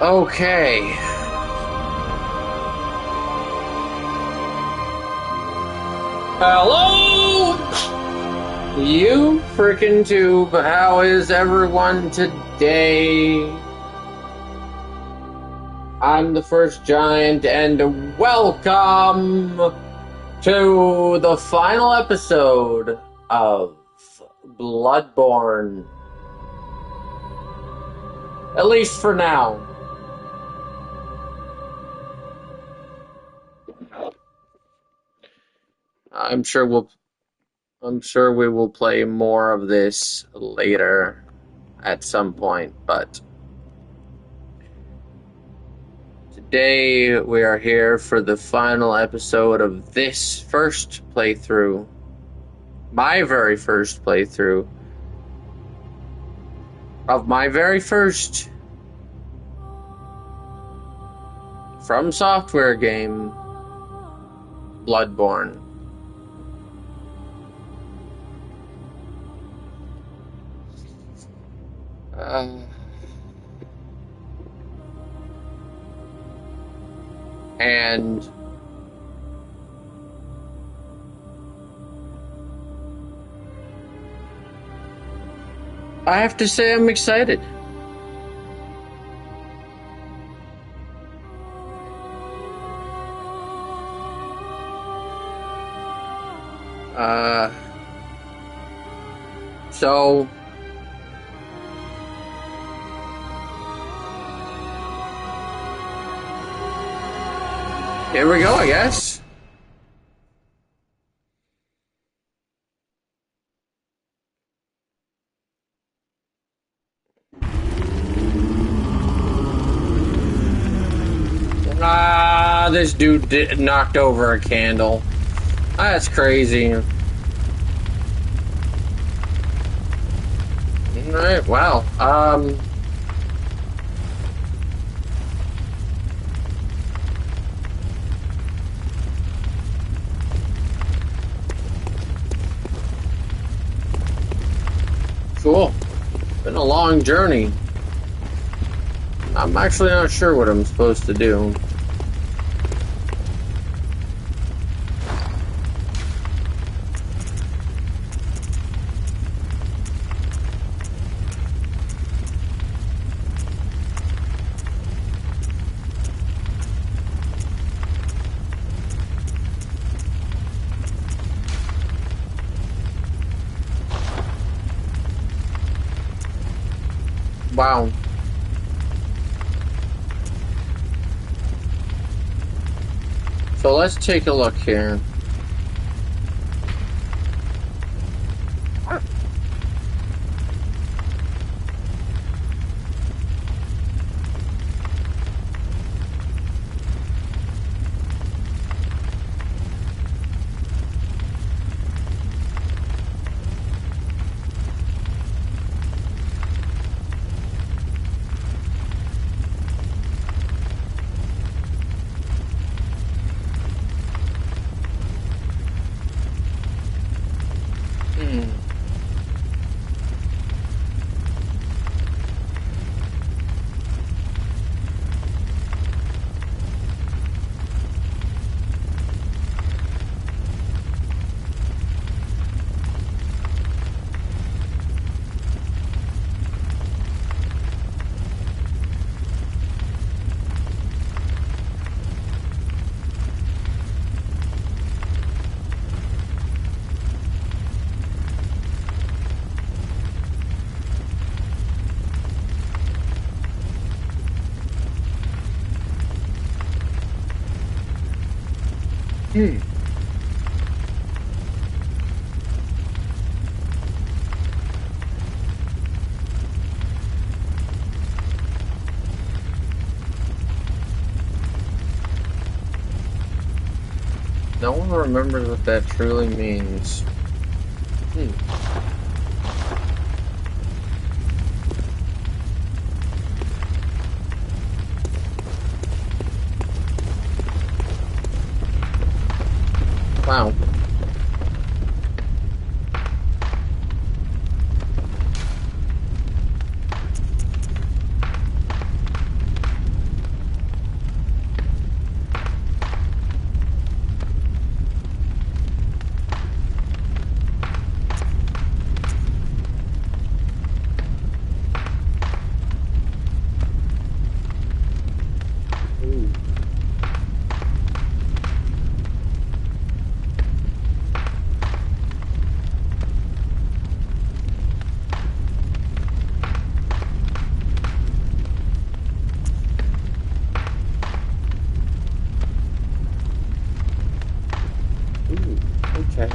Okay. Hello, you freaking tube. How is everyone today? I'm the first giant, and welcome to the final episode of Bloodborne. At least for now. I'm sure we will play more of this later at some point, but today we are here for the final episode of this first playthrough. My very first playthrough of my very first From Software game, Bloodborne. And I have to say I'm excited. So here we go, I guess. This dude knocked over a candle. That's crazy. Alright, wow. Cool. Been a long journey. I'm actually not sure what I'm supposed to do. Wow. So let's take a look here. No one remembers what that truly means. Wow. Okay.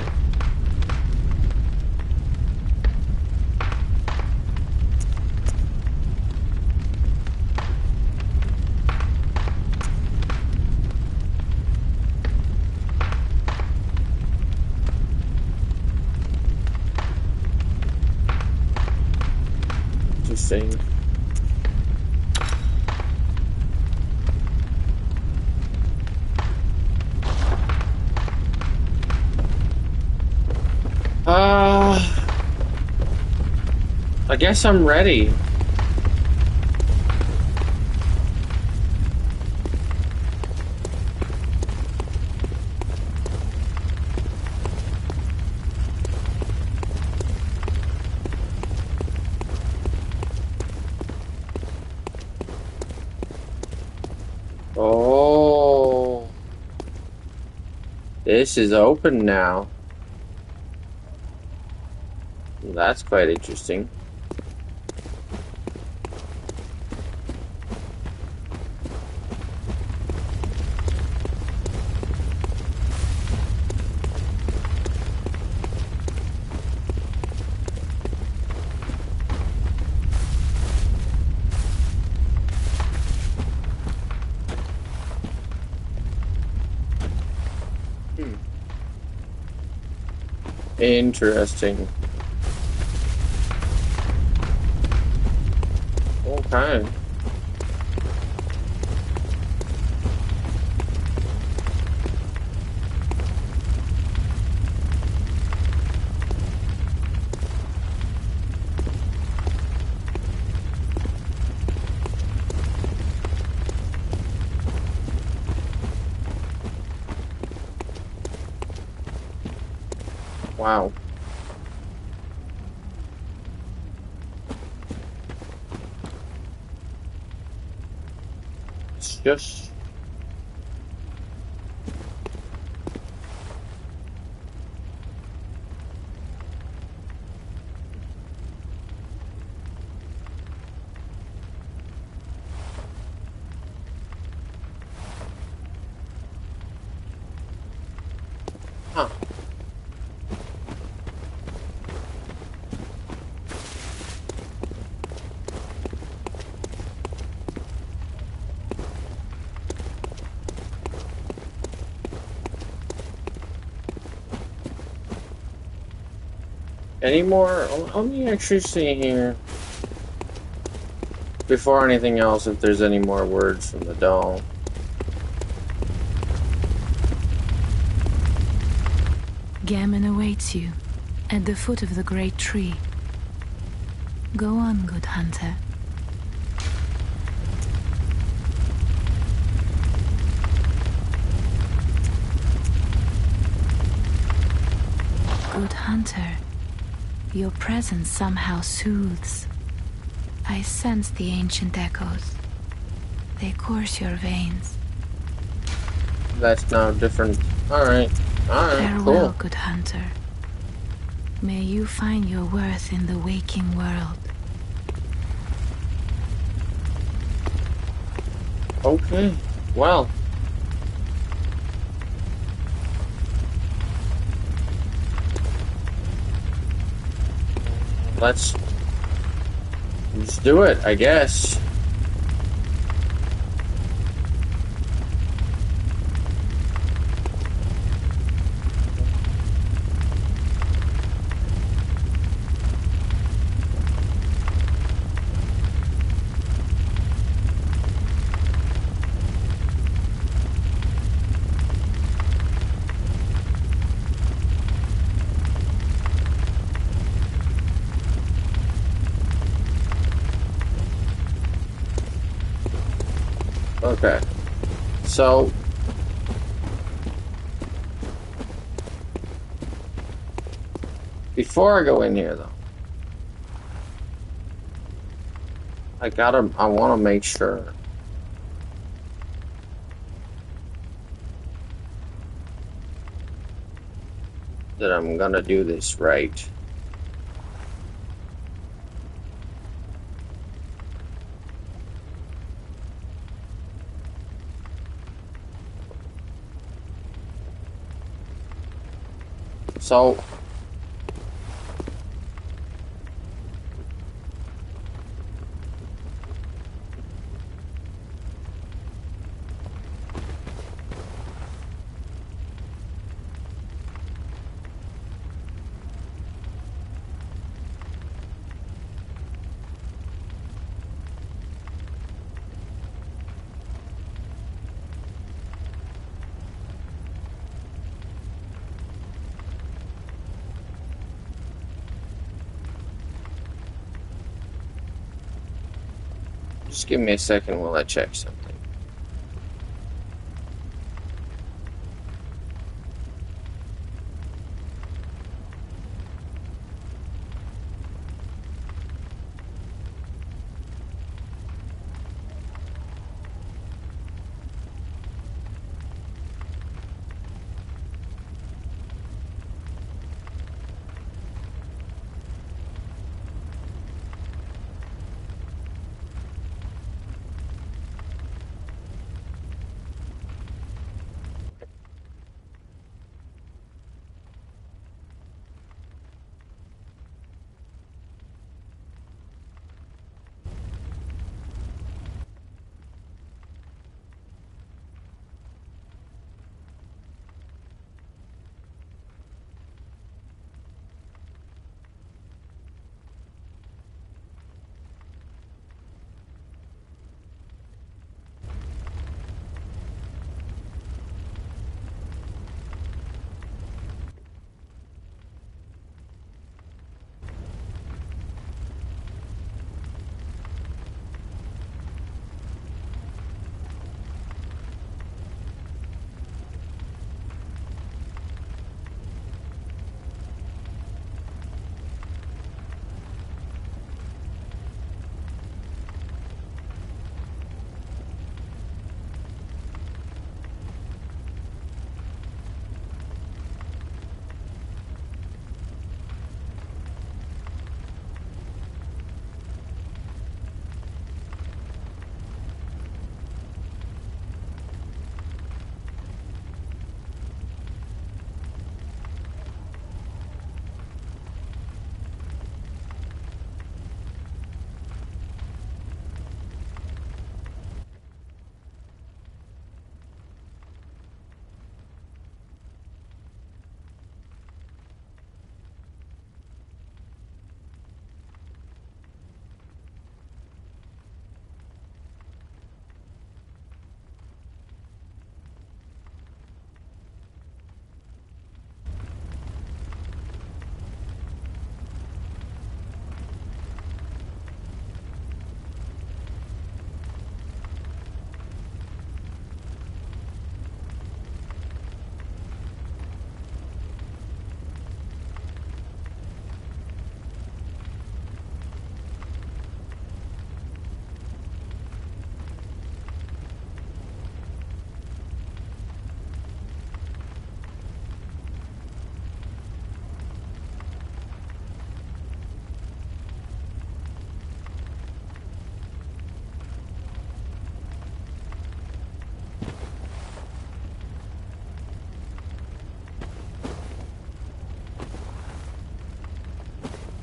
Interesting. I guess I'm ready. Oh, this is open now. That's quite interesting. Interesting. Okay. Wow. It's just... Huh. Any more? Let me actually see here. Before anything else, if there's any more words from the doll. Gehrman awaits you at the foot of the great tree. Go on, good hunter. Good hunter, your presence somehow soothes. I sense the ancient echoes. They course your veins. That's now different. Alright. Alright, Farewell, cool. good hunter. May you find your worth in the waking world. Okay. Well. Let's do it, I guess. Okay. So before I go in here though, I want to make sure that I'm gonna do this right. So... Just give me a second while I check something.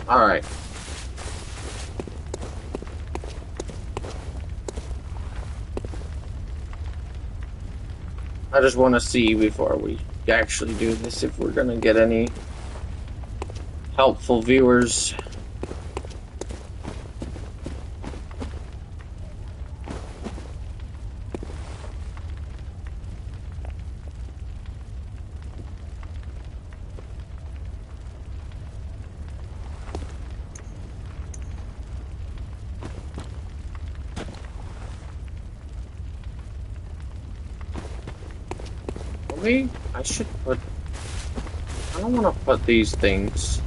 Alright. I just want to see before we actually do this if we're going to get any helpful viewers. I should put... I don't want to put these things...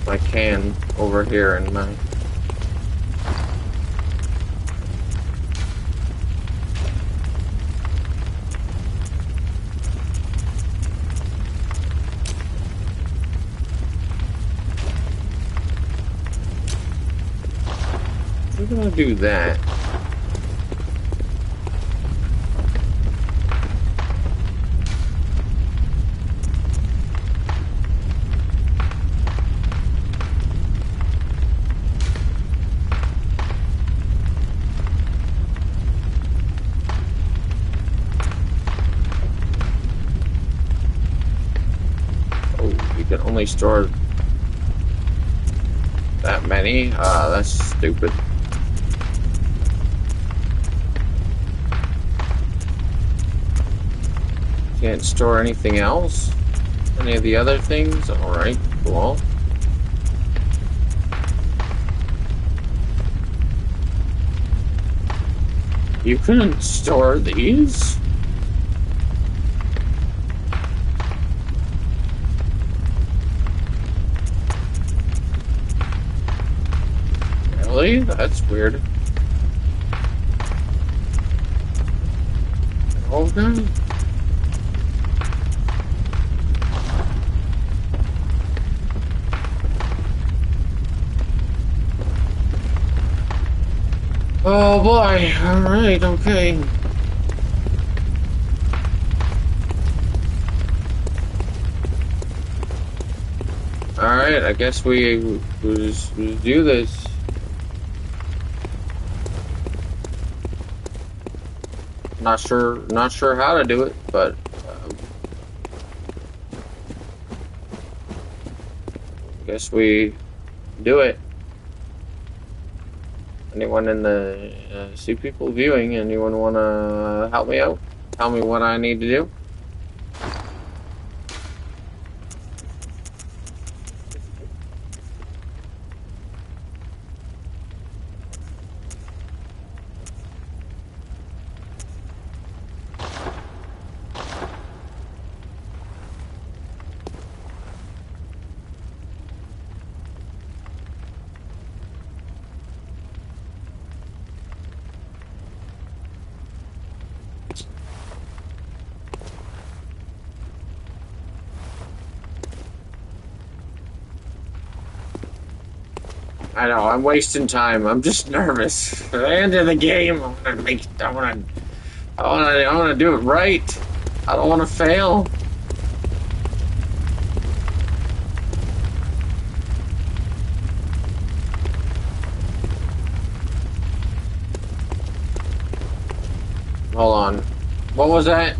I can over here in my... We're gonna do that. You can only store that many? That's stupid. Can't store anything else? Any of the other things? Alright, cool. You couldn't store these? Really? That's weird. Okay. Oh boy, alright, okay. Alright, I guess we'll just do this. Not sure how to do it, but I guess we do it. Anyone in the see people viewing? Anyone want to help me out? Tell me what I need to do. I know, I'm wasting time. I'm just nervous. For the end of the game, I wanna do it right. I don't wanna fail. Hold on. What was that?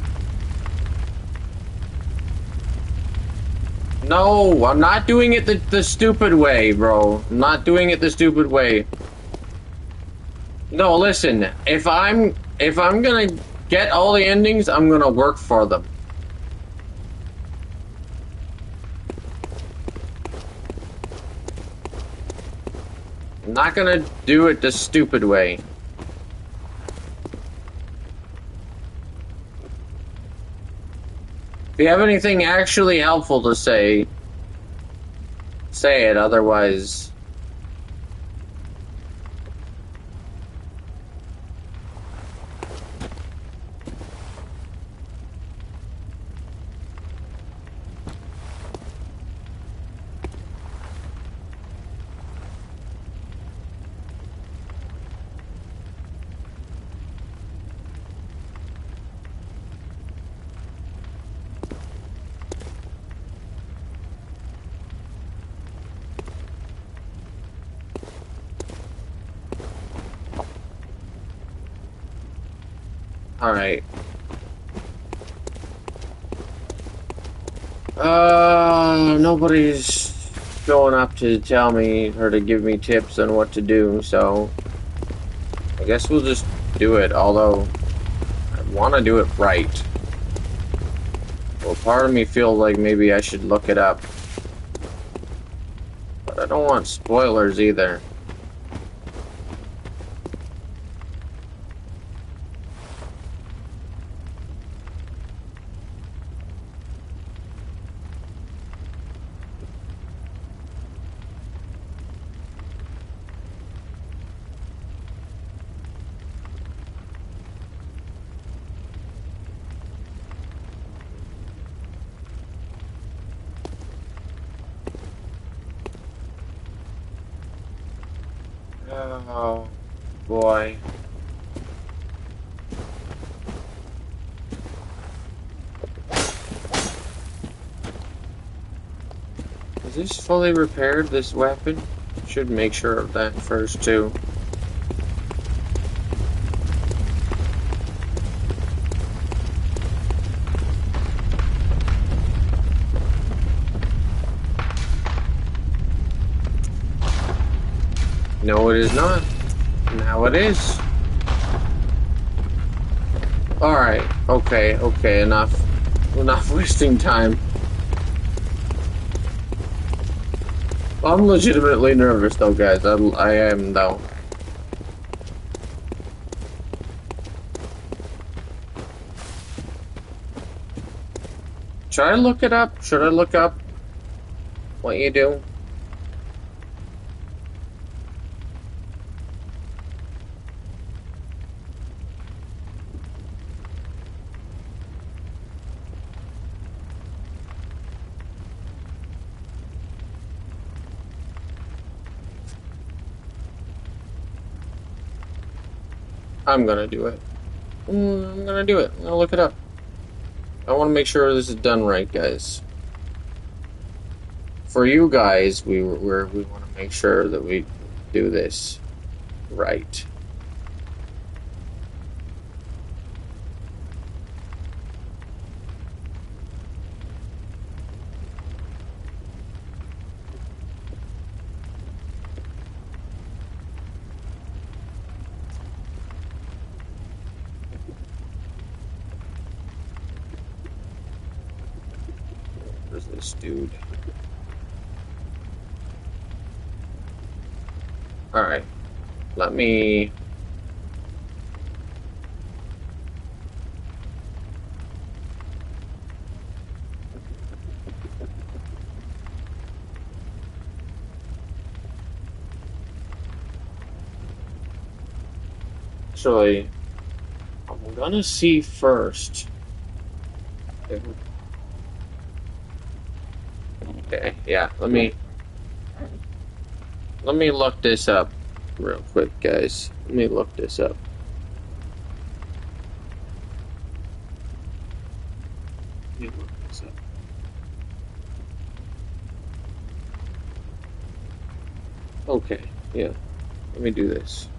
No, I'm not doing it the stupid way, bro. I'm not doing it the stupid way. No, listen. If I'm gonna get all the endings, I'm gonna work for them. I'm not gonna do it the stupid way. If you have anything actually helpful to say, say it, otherwise... Alright. Nobody's showing up to tell me or to give me tips on what to do, so I guess we'll just do it, although I want to do it right. Well, part of me feels like maybe I should look it up, but I don't want spoilers either. Oh, boy. Is this fully repaired, this weapon? Should make sure of that first, too. No, it is not. Now it is. Alright, okay, enough. Enough wasting time. I'm legitimately nervous though, guys. I am though. Should I look it up? Should I look up what you do? I'm gonna do it. I'm gonna do it. I'm gonna look it up. I want to make sure this is done right, guys. For you guys, we want to make sure that we do this right. Where's this dude? Alright. Let me... Actually, I'm gonna see first. Okay, yeah, let me look this up real quick, guys. Let me look this up. Let me look this up. Okay, yeah. Let me do this.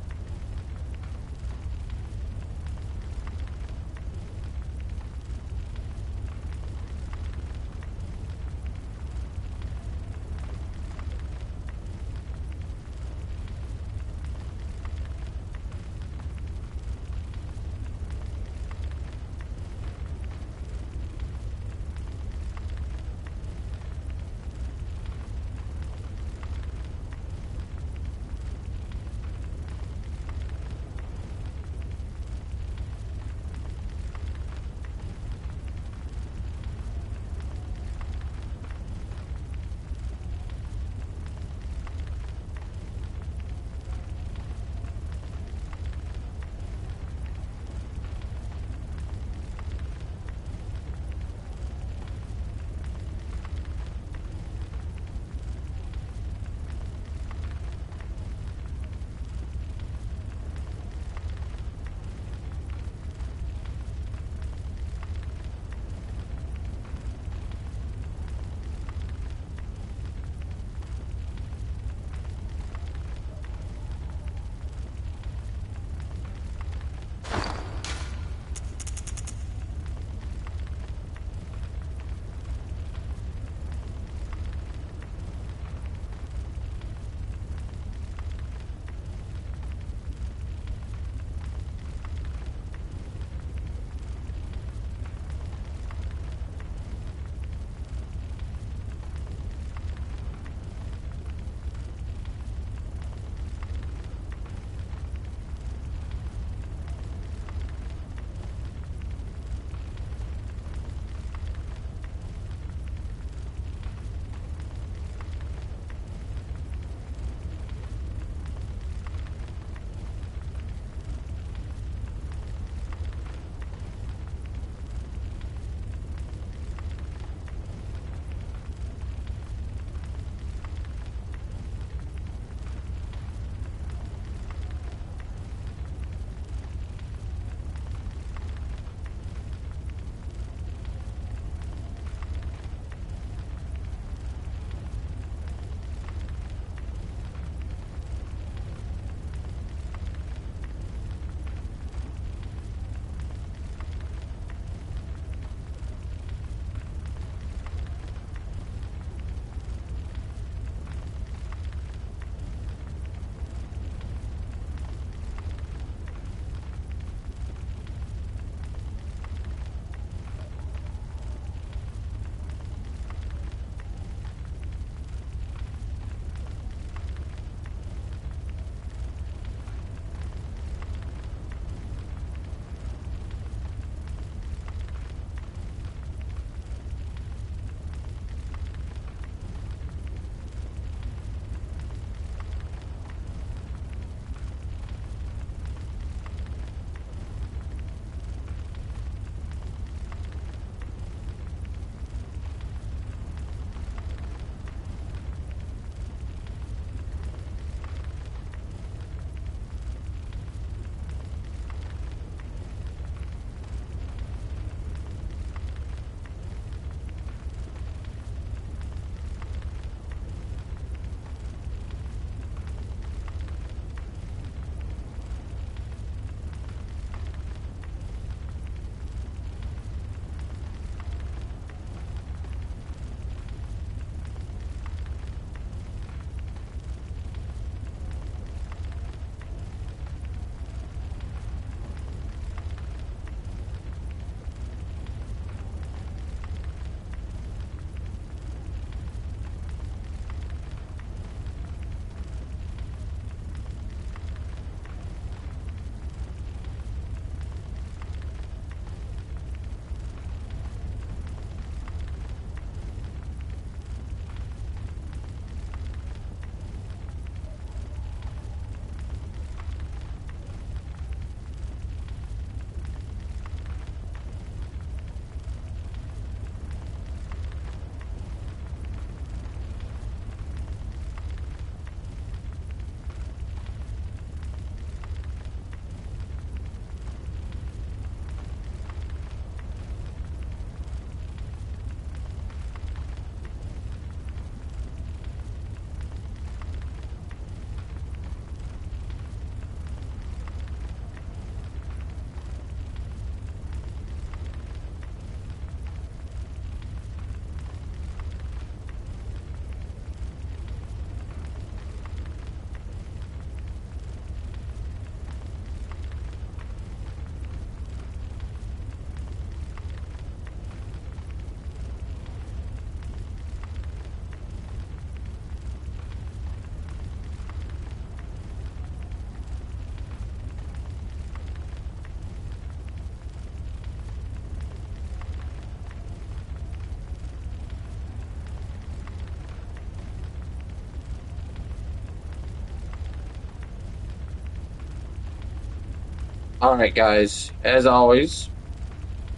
Alright, guys, as always,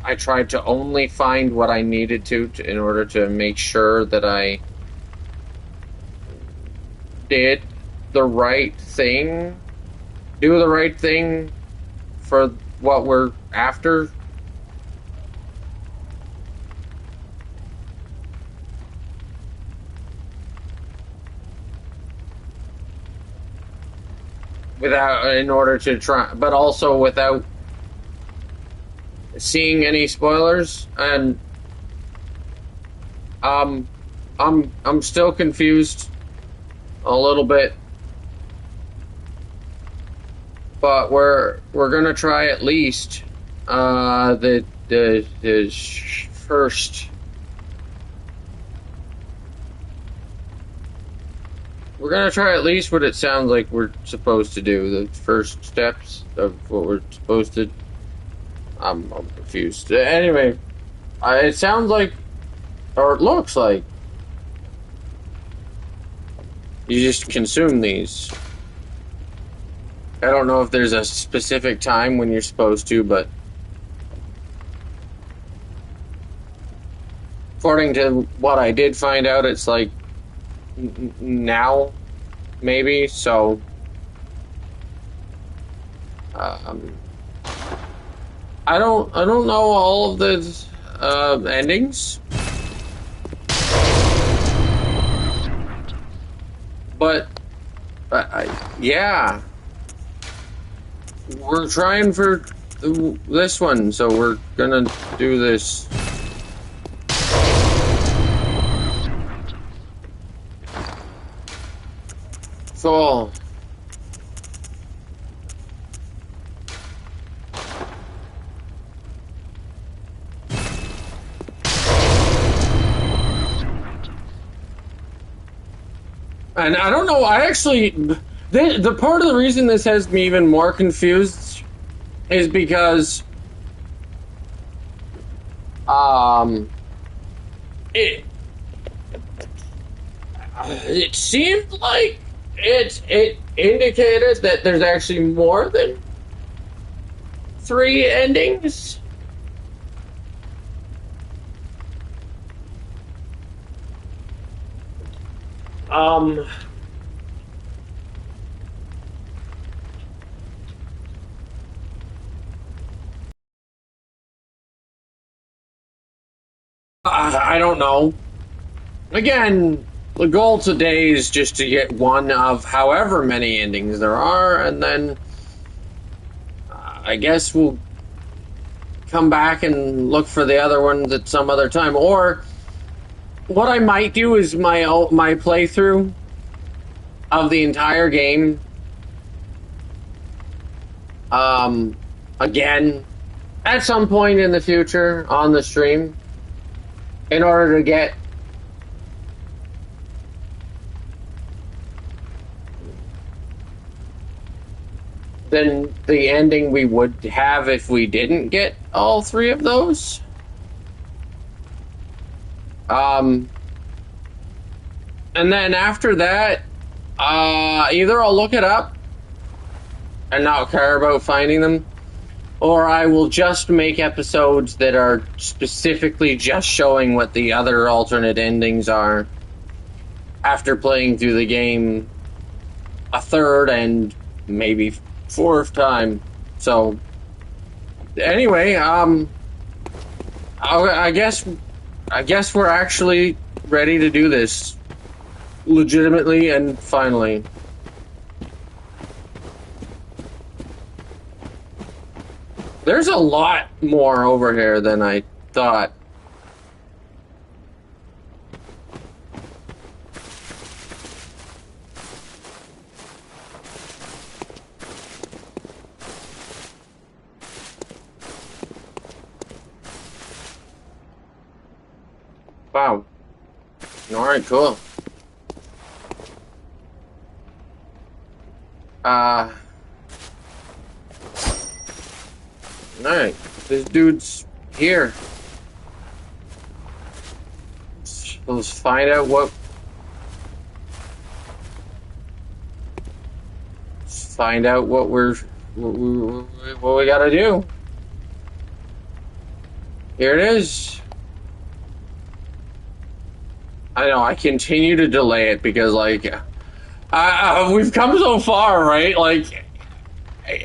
I tried to only find what I needed to in order to make sure that I did the right thing, do the right thing for what we're after. Without, in order to try, but also without seeing any spoilers, and I'm still confused a little bit, but we're gonna try at least the first. We're gonna try at least what it sounds like we're supposed to do. The first steps of what we're supposed to. I'm confused. Anyway, it sounds like, or it looks like, you just consume these. I don't know if there's a specific time when you're supposed to, but according to what I did find out, it's like now, maybe. So, I don't know all of the endings, but yeah, we're trying for this one, so we're gonna do this. So, and I don't know, I actually, the part of the reason this has me even more confused is because, it seemed like it indicated that there's actually more than 3 endings. I don't know. Again, the goal today is just to get one of however many endings there are, and then I guess we'll come back and look for the other ones at some other time. Or what I might do is my playthrough of the entire game, again, at some point in the future on the stream, in order to get then the ending we would have if we didn't get all 3 of those. And then after that, either I'll look it up and not care about finding them, or I will just make episodes that are specifically just showing what the other alternate endings are after playing through the game a third and maybe 4th time. So, anyway, I guess we're actually ready to do this legitimately and finally. There's a lot more over here than I thought. Wow. Alright, cool. Alright, this dude's here. Let's find out what... Find out what we're what we gotta do. Here it is. I know, I continue to delay it because, like, we've come so far, right? Like,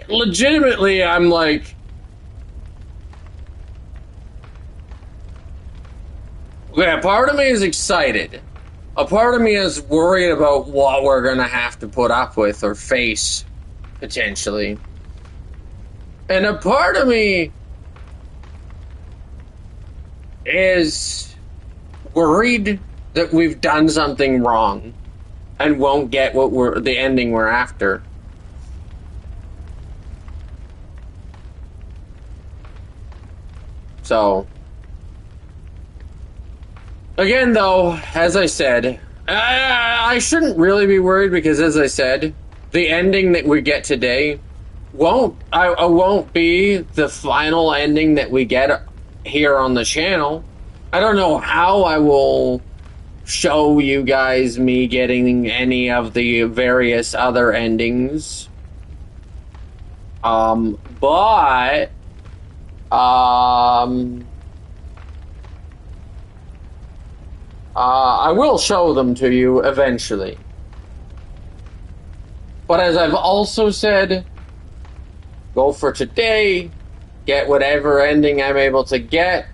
legitimately, I'm like, yeah, part of me is excited. A part of me is worried about what we're gonna have to put up with or face, potentially. And a part of me is worried that we've done something wrong and won't get the ending we're after. So, again, though, as I said, I shouldn't really be worried because, as I said, the ending that we get today won't be the final ending that we get here on the channel. I don't know how I will show you guys me getting any of the various other endings. But I will show them to you eventually. But as I've also said, go for today, get whatever ending I'm able to get.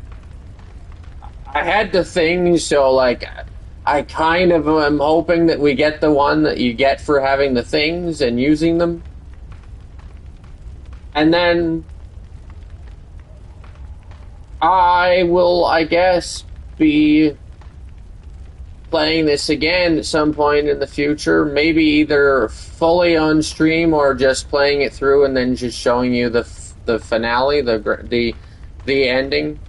I had the thing, so like, I kind of am hoping that we get the one that you get for having the things and using them. And then I will, I guess, be playing this again at some point in the future. Maybe either fully on stream or just playing it through and then just showing you the finale, the ending.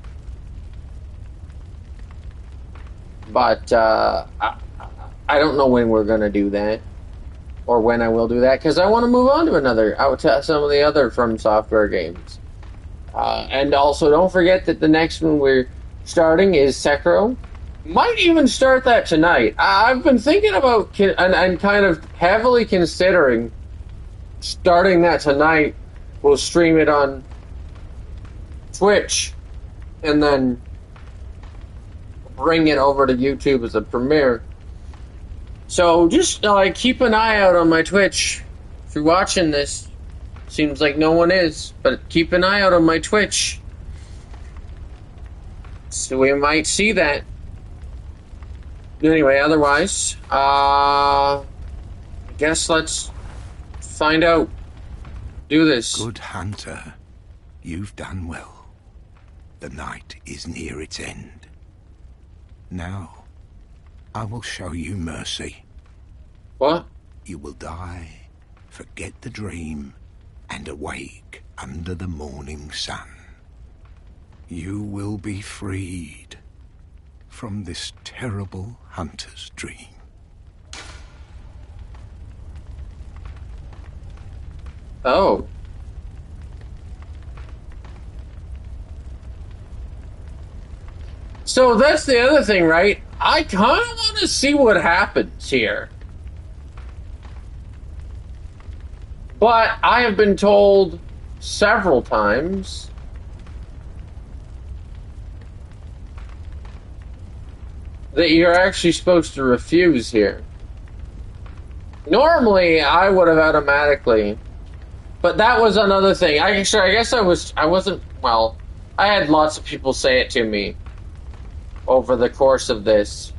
But I don't know when we're gonna do that, or when I will do that, because I want to move on to some of the other From Software games. And also, don't forget that the next one we're starting is Sekiro. Might even start that tonight. I've been thinking about and kind of heavily considering starting that tonight. We'll stream it on Twitch, and then bring it over to YouTube as a premiere. So just keep an eye out on my Twitch. If you're watching this, seems like no one is, but keep an eye out on my Twitch. So we might see that. Anyway, otherwise, I guess let's find out. Do this. Good hunter, you've done well. The night is near its end. Now, I will show you mercy. What? You will die, forget the dream, and awake under the morning sun. You will be freed from this terrible hunter's dream. Oh. So that's the other thing, right? I kind of want to see what happens here. But I have been told several times that you're actually supposed to refuse here. Normally, I would have automatically, but that was another thing. I guess I wasn't, well, I had lots of people say it to me over the course of this.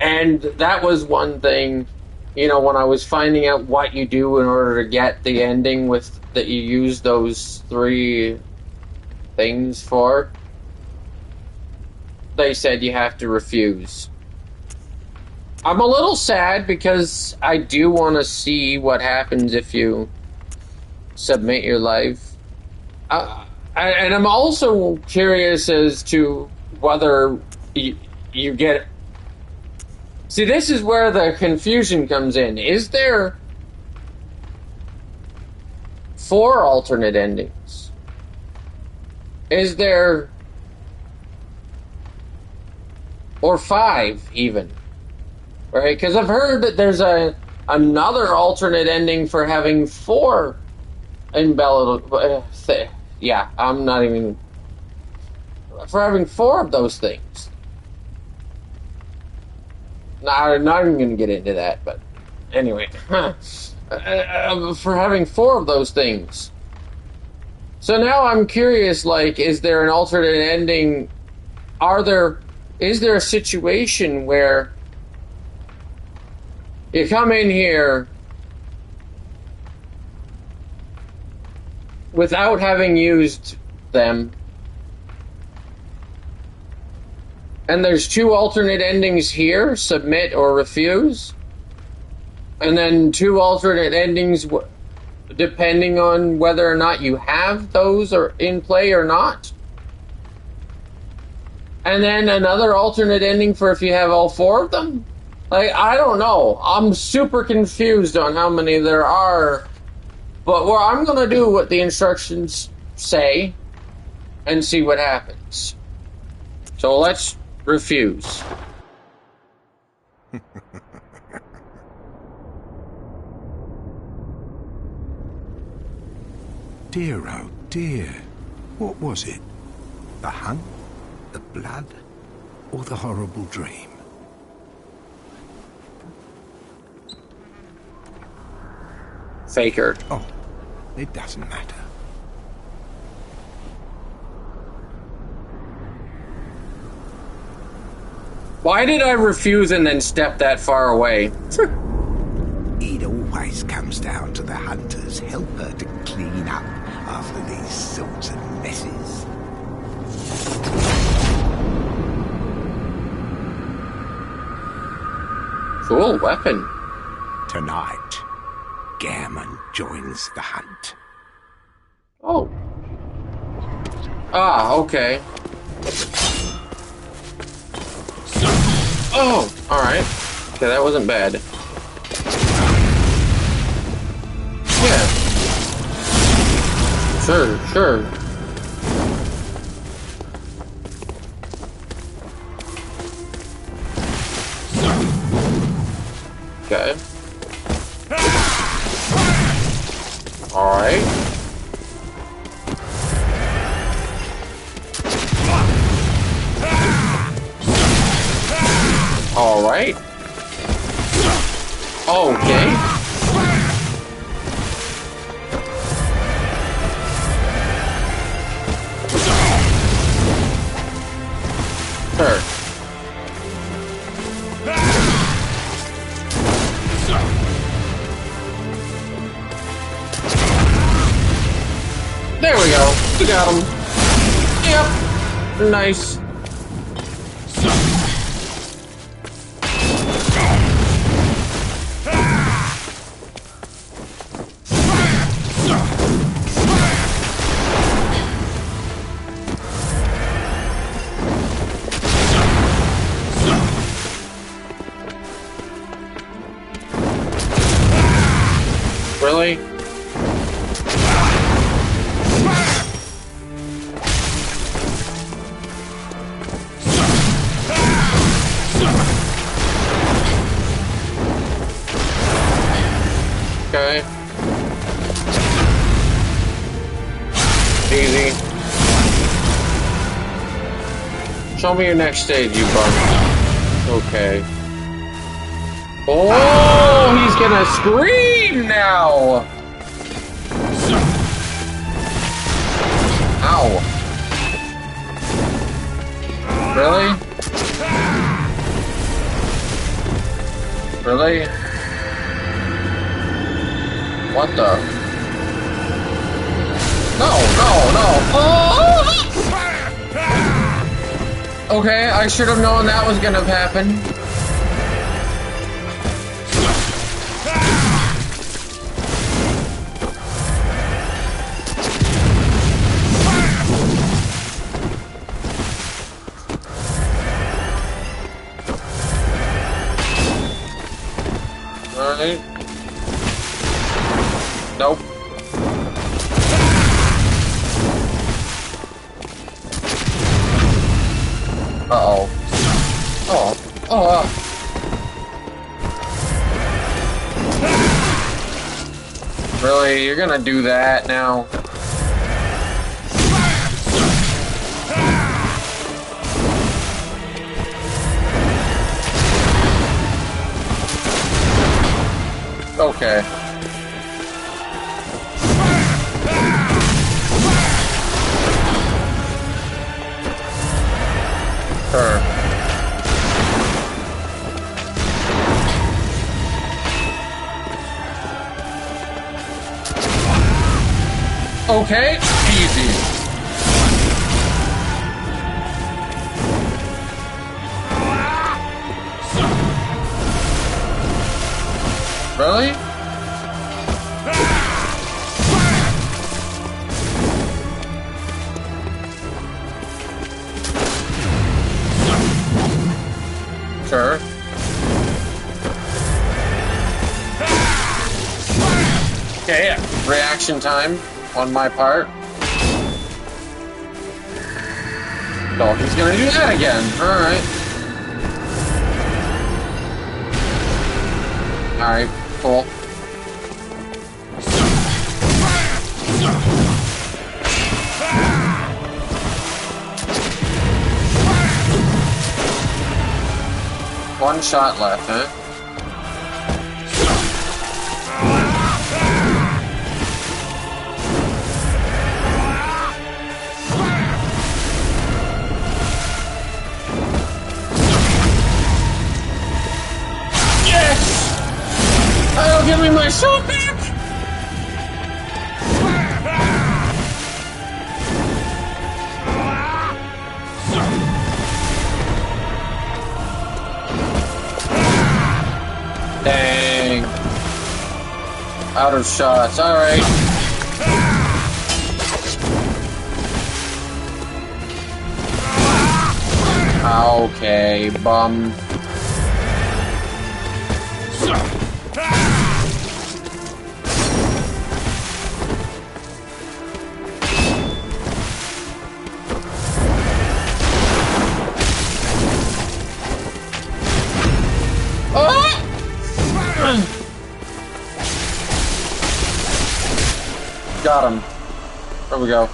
And that was one thing, when I was finding out what you do in order to get the ending that you use those 3 things for. They said you have to refuse. I'm a little sad because I do want to see what happens if you submit your life. And I'm also curious as to whether you get... See, this is where the confusion comes in. Is there 4 alternate endings? Is there... or 5, even? Right? Because I've heard that there's another alternate ending for having 4 Yeah, I'm not even... For having 4 of those things. No, I'm not even going to get into that, but... Anyway. For having 4 of those things. So now I'm curious, like, is there an alternate ending? Is there a situation where you come in here without having used them, and there's 2 alternate endings here, submit or refuse, and then 2 alternate endings depending on whether or not you have those or in play or not? And then another alternate ending for if you have all 4 of them? Like, I don't know. I'm super confused on how many there are. But I'm going to do what the instructions say and see what happens. So let's refuse. Dear, oh dear. What was it? The hunt? The blood? Or the horrible dream? Faker. Oh, it doesn't matter. Why did I refuse and then step that far away? It always comes down to the hunter's helper to clean up after these sorts of messes. Cool weapon. Tonight, Gehrman joins the hunt. Oh. Ah, okay. Oh, alright. Okay, that wasn't bad. Yeah. Sure. Okay. Alright. Alright. Okay. Sure. There we go. We got him. Yep. Nice. Really? Okay. Easy. Show me your next stage, you bum. Okay. Oh, he's gonna scream now! Ow. Really? Really? What the? No! Oh! Okay, I should have known that was gonna happen. Alright. Nope. Uh-oh. Really? You're gonna do that now? Okay. Sure. Okay, easy. Really? Sure. Okay, reaction time on my part. Oh, he's gonna do that again. Alright, cool. One shot left, huh? Yes! That'll give me my shot back! Dang. Out of shots, alright. Okay, bum. Got him. There we go.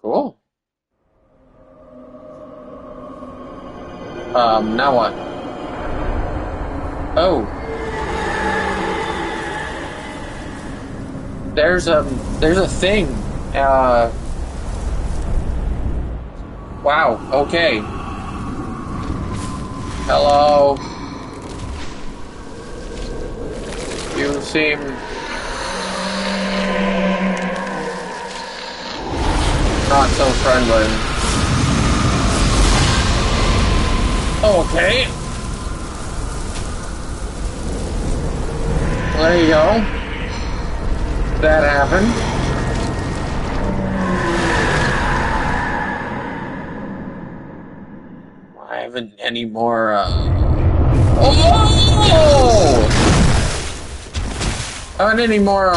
Cool. Now what? Oh. There's a thing. Wow, okay. Hello. You seem not so friendly. Okay. There you go. That happened. I haven't any more, Oh! I haven't any more,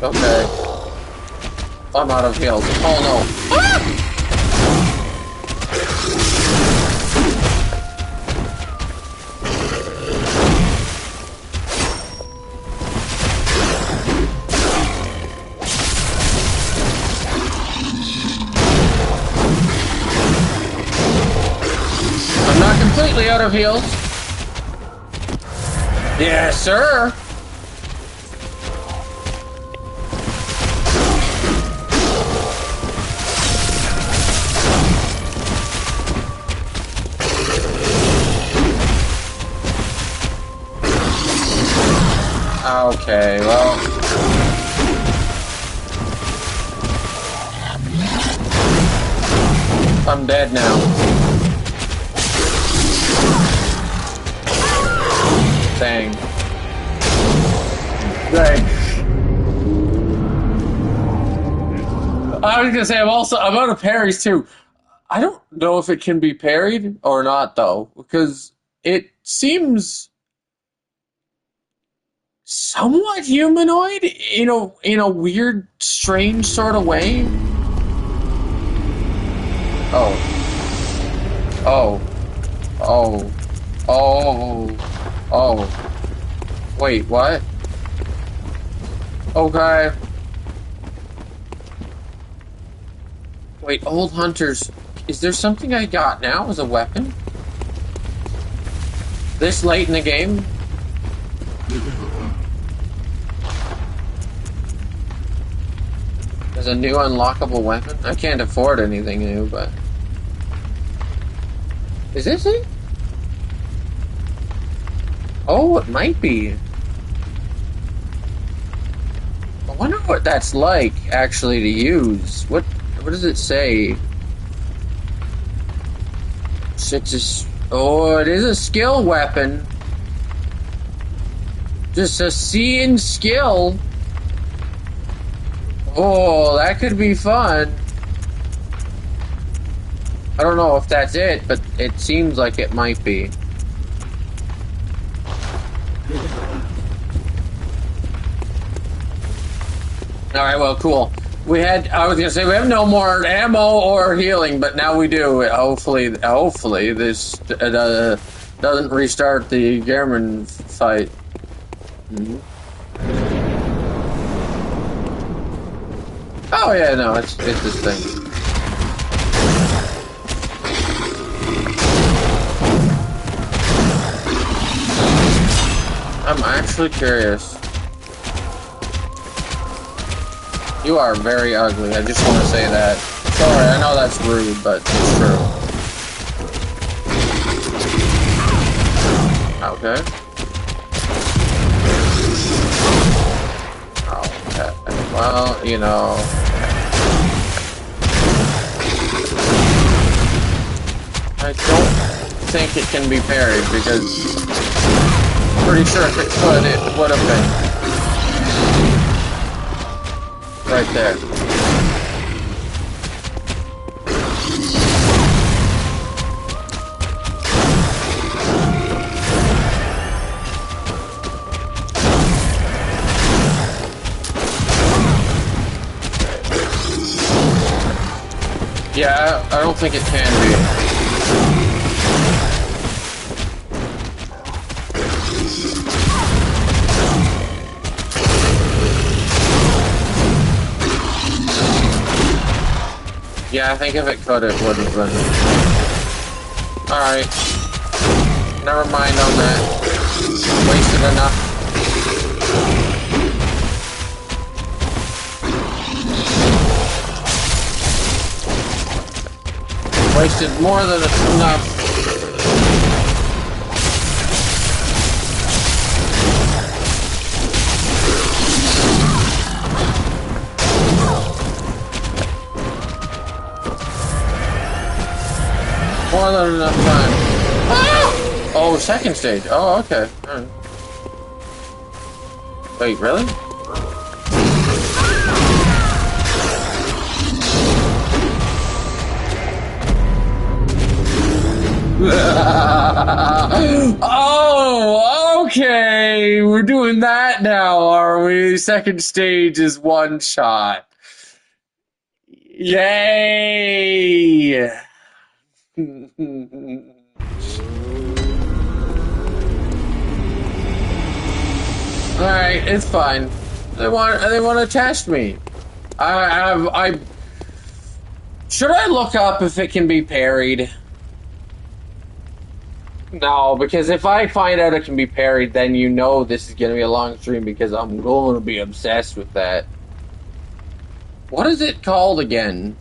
Okay. I'm out of heals. Oh no. I'm not completely out of heals. Yes, sir. Okay, well. I'm dead now. Dang. Dang. I was gonna say I'm out of parries too. I don't know if it can be parried or not though, because it seems somewhat humanoid in a weird, strange sort of way. Oh, oh, oh, oh, oh. Wait, what? Okay. Wait, old hunters. Is there something I got now as a weapon? This late in the game? There's a new unlockable weapon? I can't afford anything new, but... Is this it? Oh, it might be. I wonder what that's like, actually, to use. What does it say? Oh, it is a skill weapon. Just a C in skill. Oh, that could be fun. I don't know if that's it, but it seems like it might be. Alright, well, cool. I was gonna say, we have no more ammo or healing, but now we do. Hopefully this doesn't restart the Gehrman fight. Mm-hmm. Oh yeah, no, it's this thing. I'm actually curious. You are very ugly, I just want to say that. Sorry, I know that's rude, but it's true. Okay. Okay. Well, you know... I don't think it can be parried, because... I'm pretty sure if it could, it would have been. Right there. Yeah, I don't think it can be. Yeah, I think if it could, it wouldn't have been. Alright. Never mind on that. Wasted enough. Wasted more than enough. More than enough time. Ah! Oh, second stage. Oh, okay. Right. Wait, really? Oh, okay. We're doing that now, are we? Second stage is one shot. Yay! Alright, it's fine. They want to test me. I should I look up if it can be parried? No, because if I find out it can be parried, then you know this is gonna be a long stream because I'm going to be obsessed with that. What is it called again?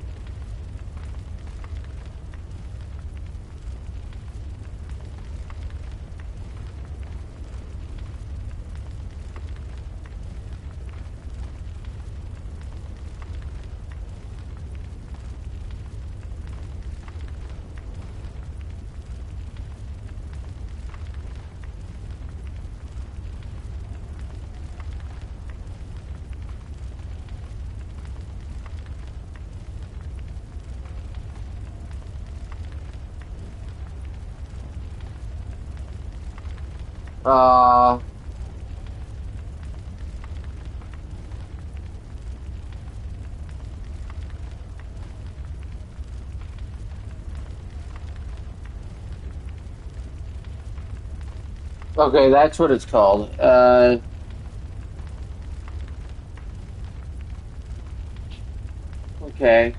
Uh, Okay, that's what it's called. Okay.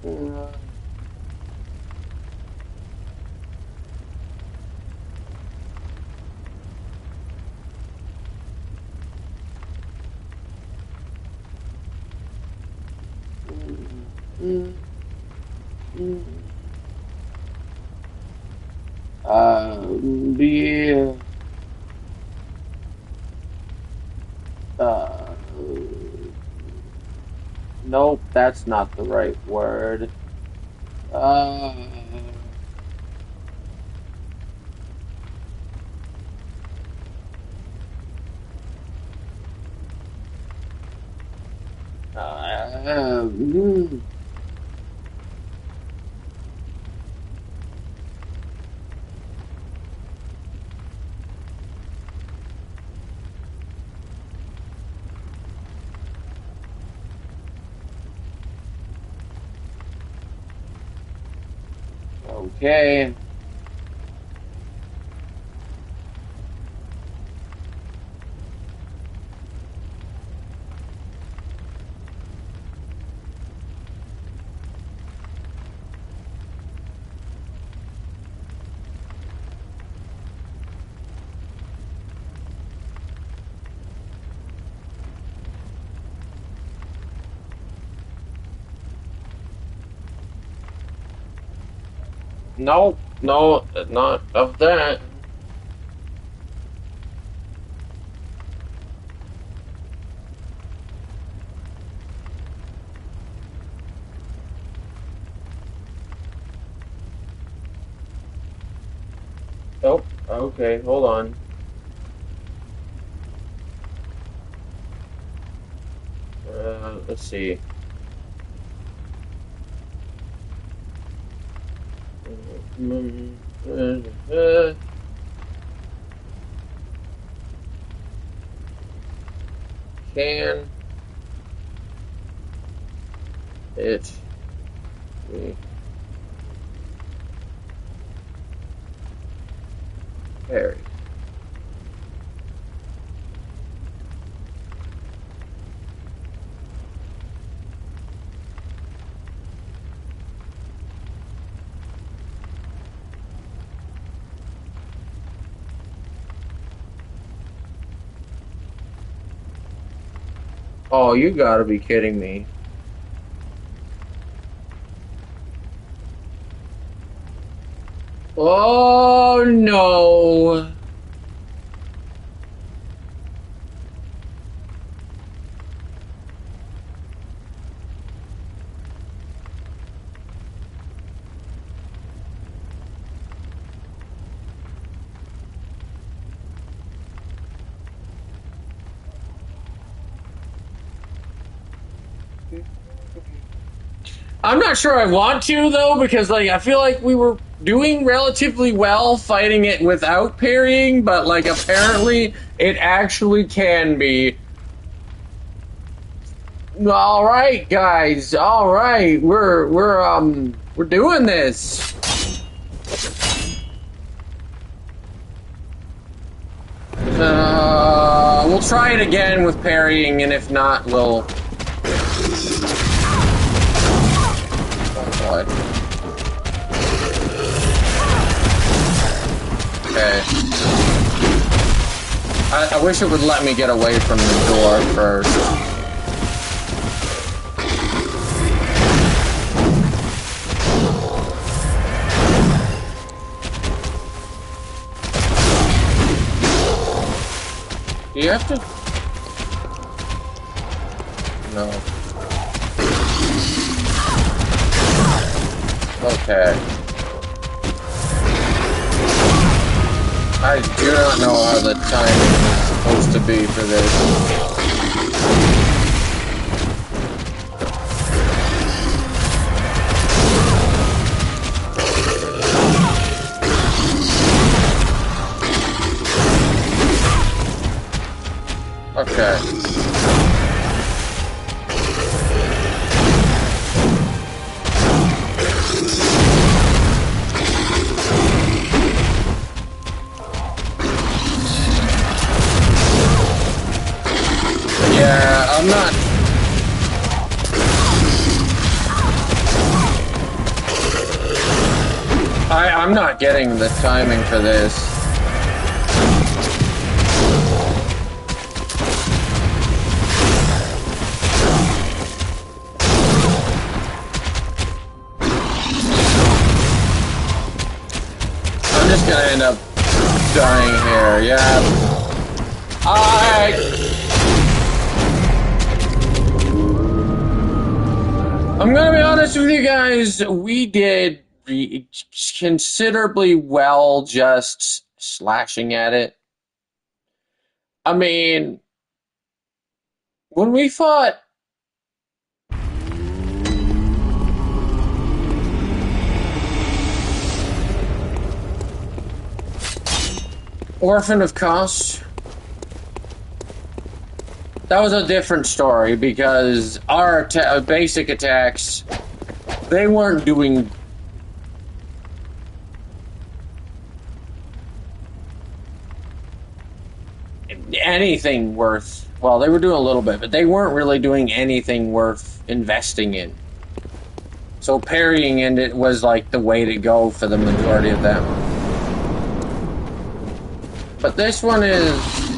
Uh, mm, mm, uh, be, uh, nope, that's not the right word. Uh, mm, okay. Nope, no, not of that. Nope. Okay, hold on. Let's see. Can it be carried? Oh, you gotta be kidding me. Oh no. I'm not sure I want to though, because like I feel like we were doing relatively well fighting it without parrying, but like apparently it actually can be. All right, guys. All right, we're doing this. We'll try it again with parrying, and if not, we'll. Oh, boy. Okay. I wish it would let me get away from the door first. Do you have to? No. Okay. I do not know how the timing is supposed to be for this. Okay. not... I'm not getting the timing for this. I'm just gonna end up dying here, yeah. I'm gonna be honest with you guys, we did considerably well just slashing at it. I mean, when we fought Orphan of Kos, that was a different story because our basic attacks, they weren't doing anything worth, well, they were doing a little bit, but they weren't really doing anything worth investing in. So parrying in it was like the way to go for the majority of them. But this one is...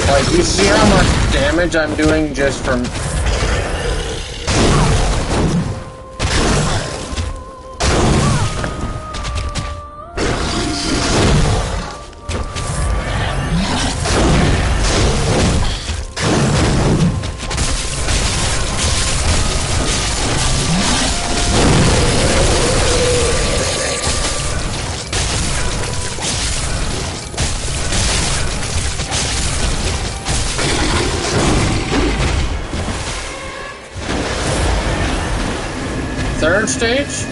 Like, you see how much damage I'm doing just from... Third stage?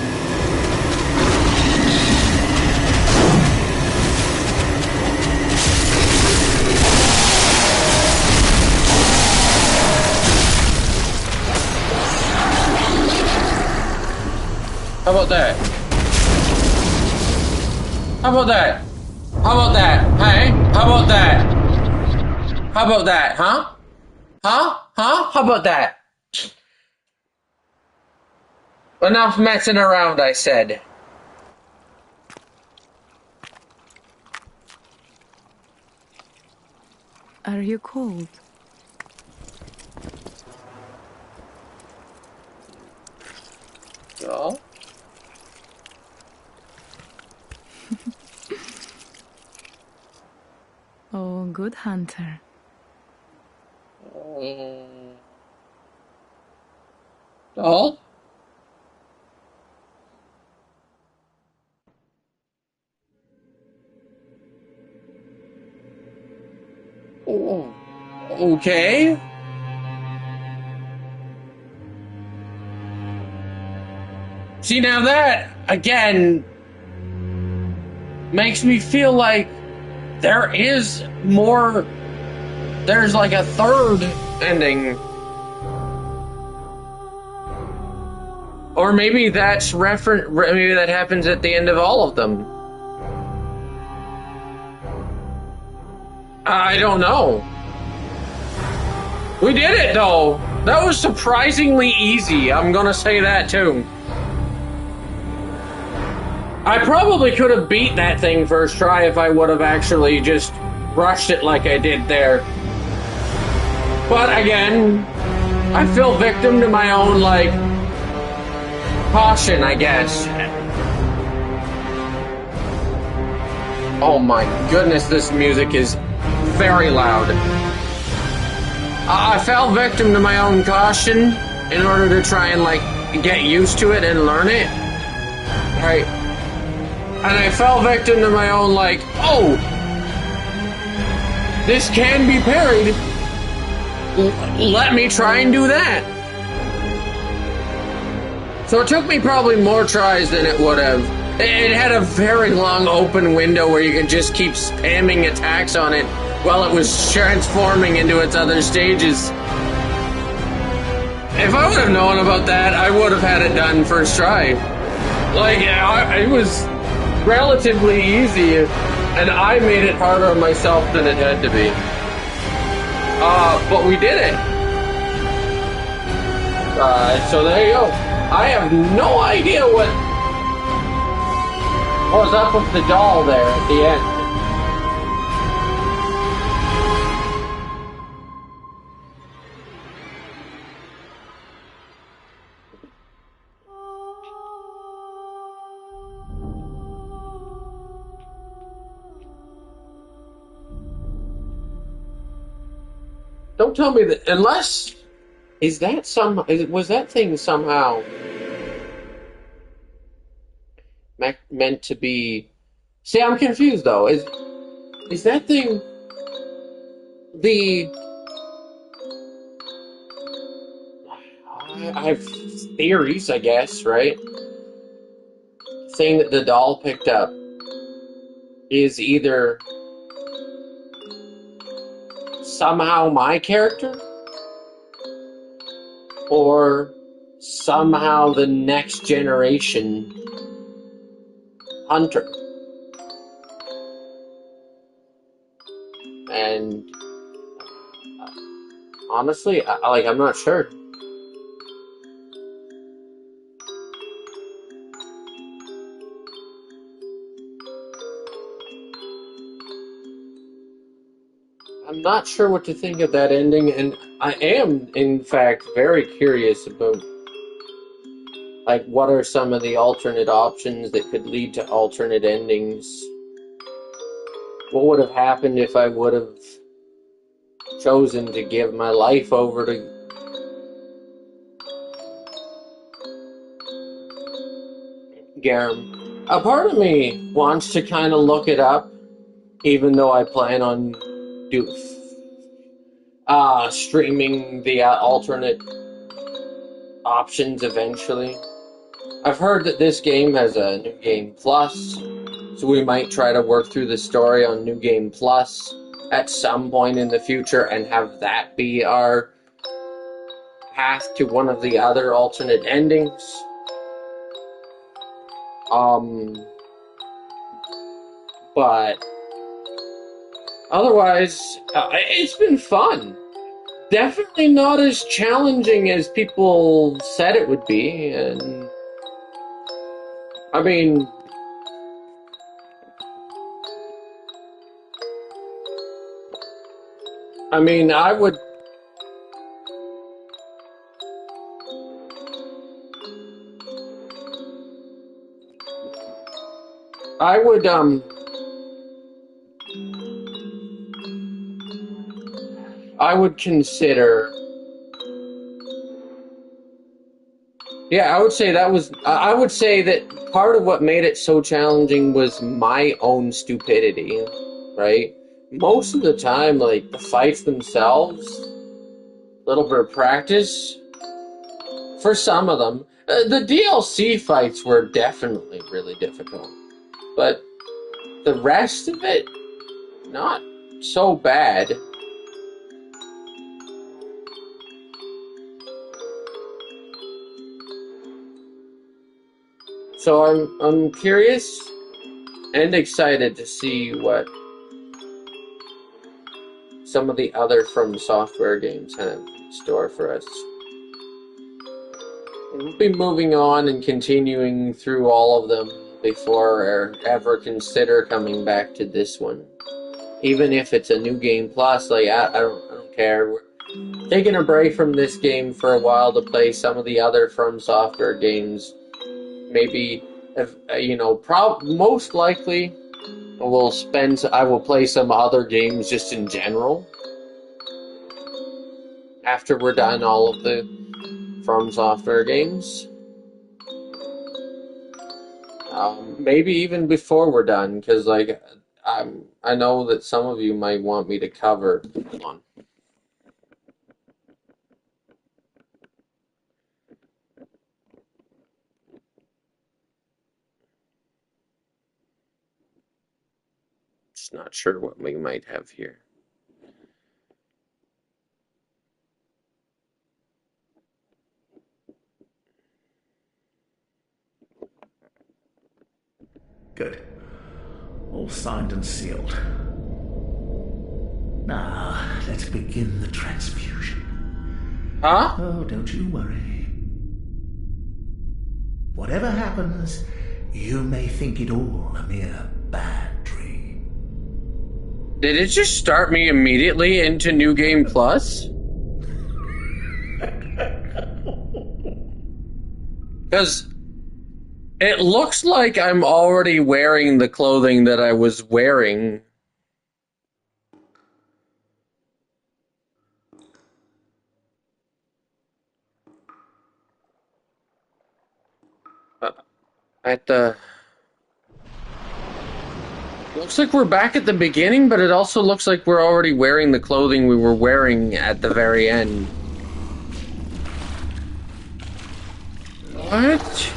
How about that? How about that? How about that? Hey? How about that? How about that? Huh? Huh? Huh? How about that? Enough messing around, I said. Are you cold? Yeah. Oh, good hunter. Oh? Okay. See, now that, again, makes me feel like there is more, there's like a third ending. Or maybe that's maybe that happens at the end of all of them. I don't know. We did it, though. That was surprisingly easy. I'm gonna say that, too. I probably could have beat that thing first try if I would have actually just rushed it like I did there. But again, I fell victim to my own, like, caution, I guess. Oh my goodness, this music is very loud. I fell victim to my own caution in order to try and, like, get used to it and learn it. Right. And I fell victim to my own, like, oh, this can be parried. Let me try and do that. So it took me probably more tries than it would have. It had a very long open window where you could just keep spamming attacks on it while it was transforming into its other stages. If I would have known about that, I would have had it done first try. Like, it was relatively easy, and I made it harder on myself than it had to be. But we did it. So there you go. I have no idea what was up with the doll there at the end. Don't tell me that, unless, was that thing somehow meant to be, see, I'm confused though, is that thing I have theories, I guess, right? Thing that the doll picked up is either somehow my character, or somehow the next generation hunter. And honestly, I'm not sure. I'm not sure what to think of that ending, and I am, in fact, very curious about, like, what are some of the alternate options that could lead to alternate endings? What would have happened if I would have chosen to give my life over to Gehrman? A part of me wants to kind of look it up, even though I plan on streaming the alternate options eventually. I've heard that this game has a New Game Plus, so we might try to work through the story on New Game Plus at some point in the future and have that be our path to one of the other alternate endings. But otherwise, it's been fun. Definitely not as challenging as people said it would be, and I mean, I would consider. Yeah, I would say I would say that part of what made it so challenging was my own stupidity, right? Most of the time, like, the fights themselves, a little bit of practice, for some of them. The DLC fights were definitely really difficult, but the rest of it, not so bad. So I'm curious and excited to see what some of the other From Software games have in store for us. We'll be moving on and continuing through all of them before I ever consider coming back to this one. Even if it's a New Game Plus, like, I don't care. We're taking a break from this game for a while to play some of the other From Software games. Maybe, if, most likely, I will play some other games just in general after we're done all of the From Software games. Maybe even before we're done, because, like, I know that some of you might want me to cover one. Just not sure what we might have here. Good. All signed and sealed. Now, let's begin the transfusion. Huh? Oh, don't you worry. Whatever happens, you may think it all a mere bad dream. Did it just start me immediately into New Game Plus? Because it looks like I'm already wearing the clothing that I was wearing. At the... Looks like we're back at the beginning, but it also looks like we're already wearing the clothing we were wearing at the very end. What?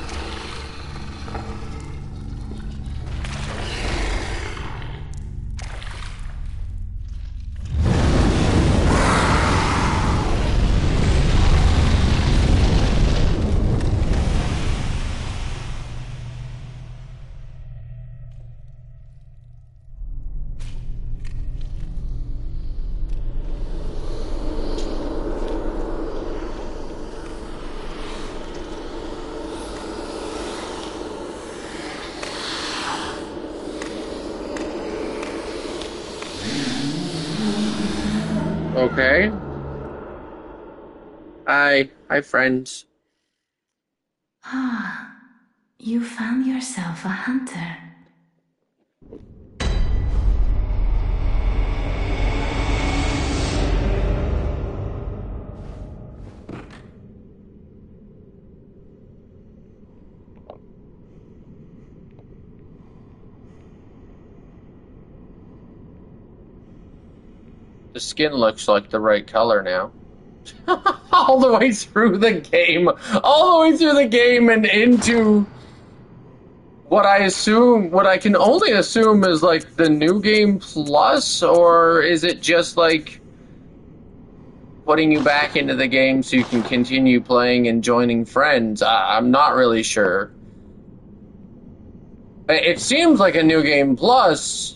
Okay. Hi, friends. Ah, you found yourself a hunter. The skin looks like the right color now. All the way through the game. All the way through the game and into what I can only assume is like the New Game Plus, or is it just like putting you back into the game so you can continue playing and joining friends? I'm not really sure. It seems like a New Game Plus.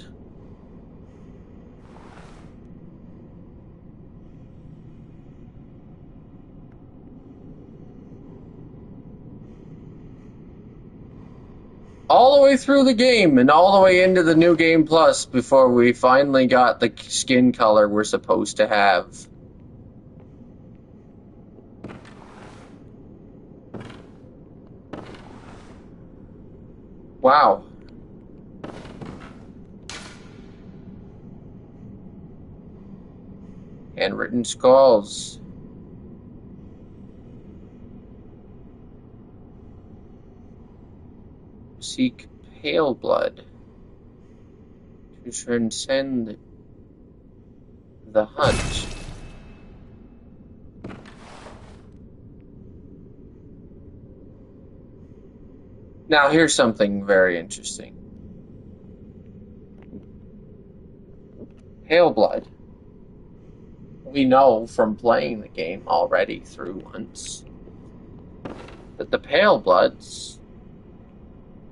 All the way through the game and all the way into the New Game Plus before we finally got the skin color we're supposed to have. Wow. Handwritten skulls. Seek pale blood to transcend the hunt. Now here's something very interesting. Pale blood. We know from playing the game already through once that the Pale Bloods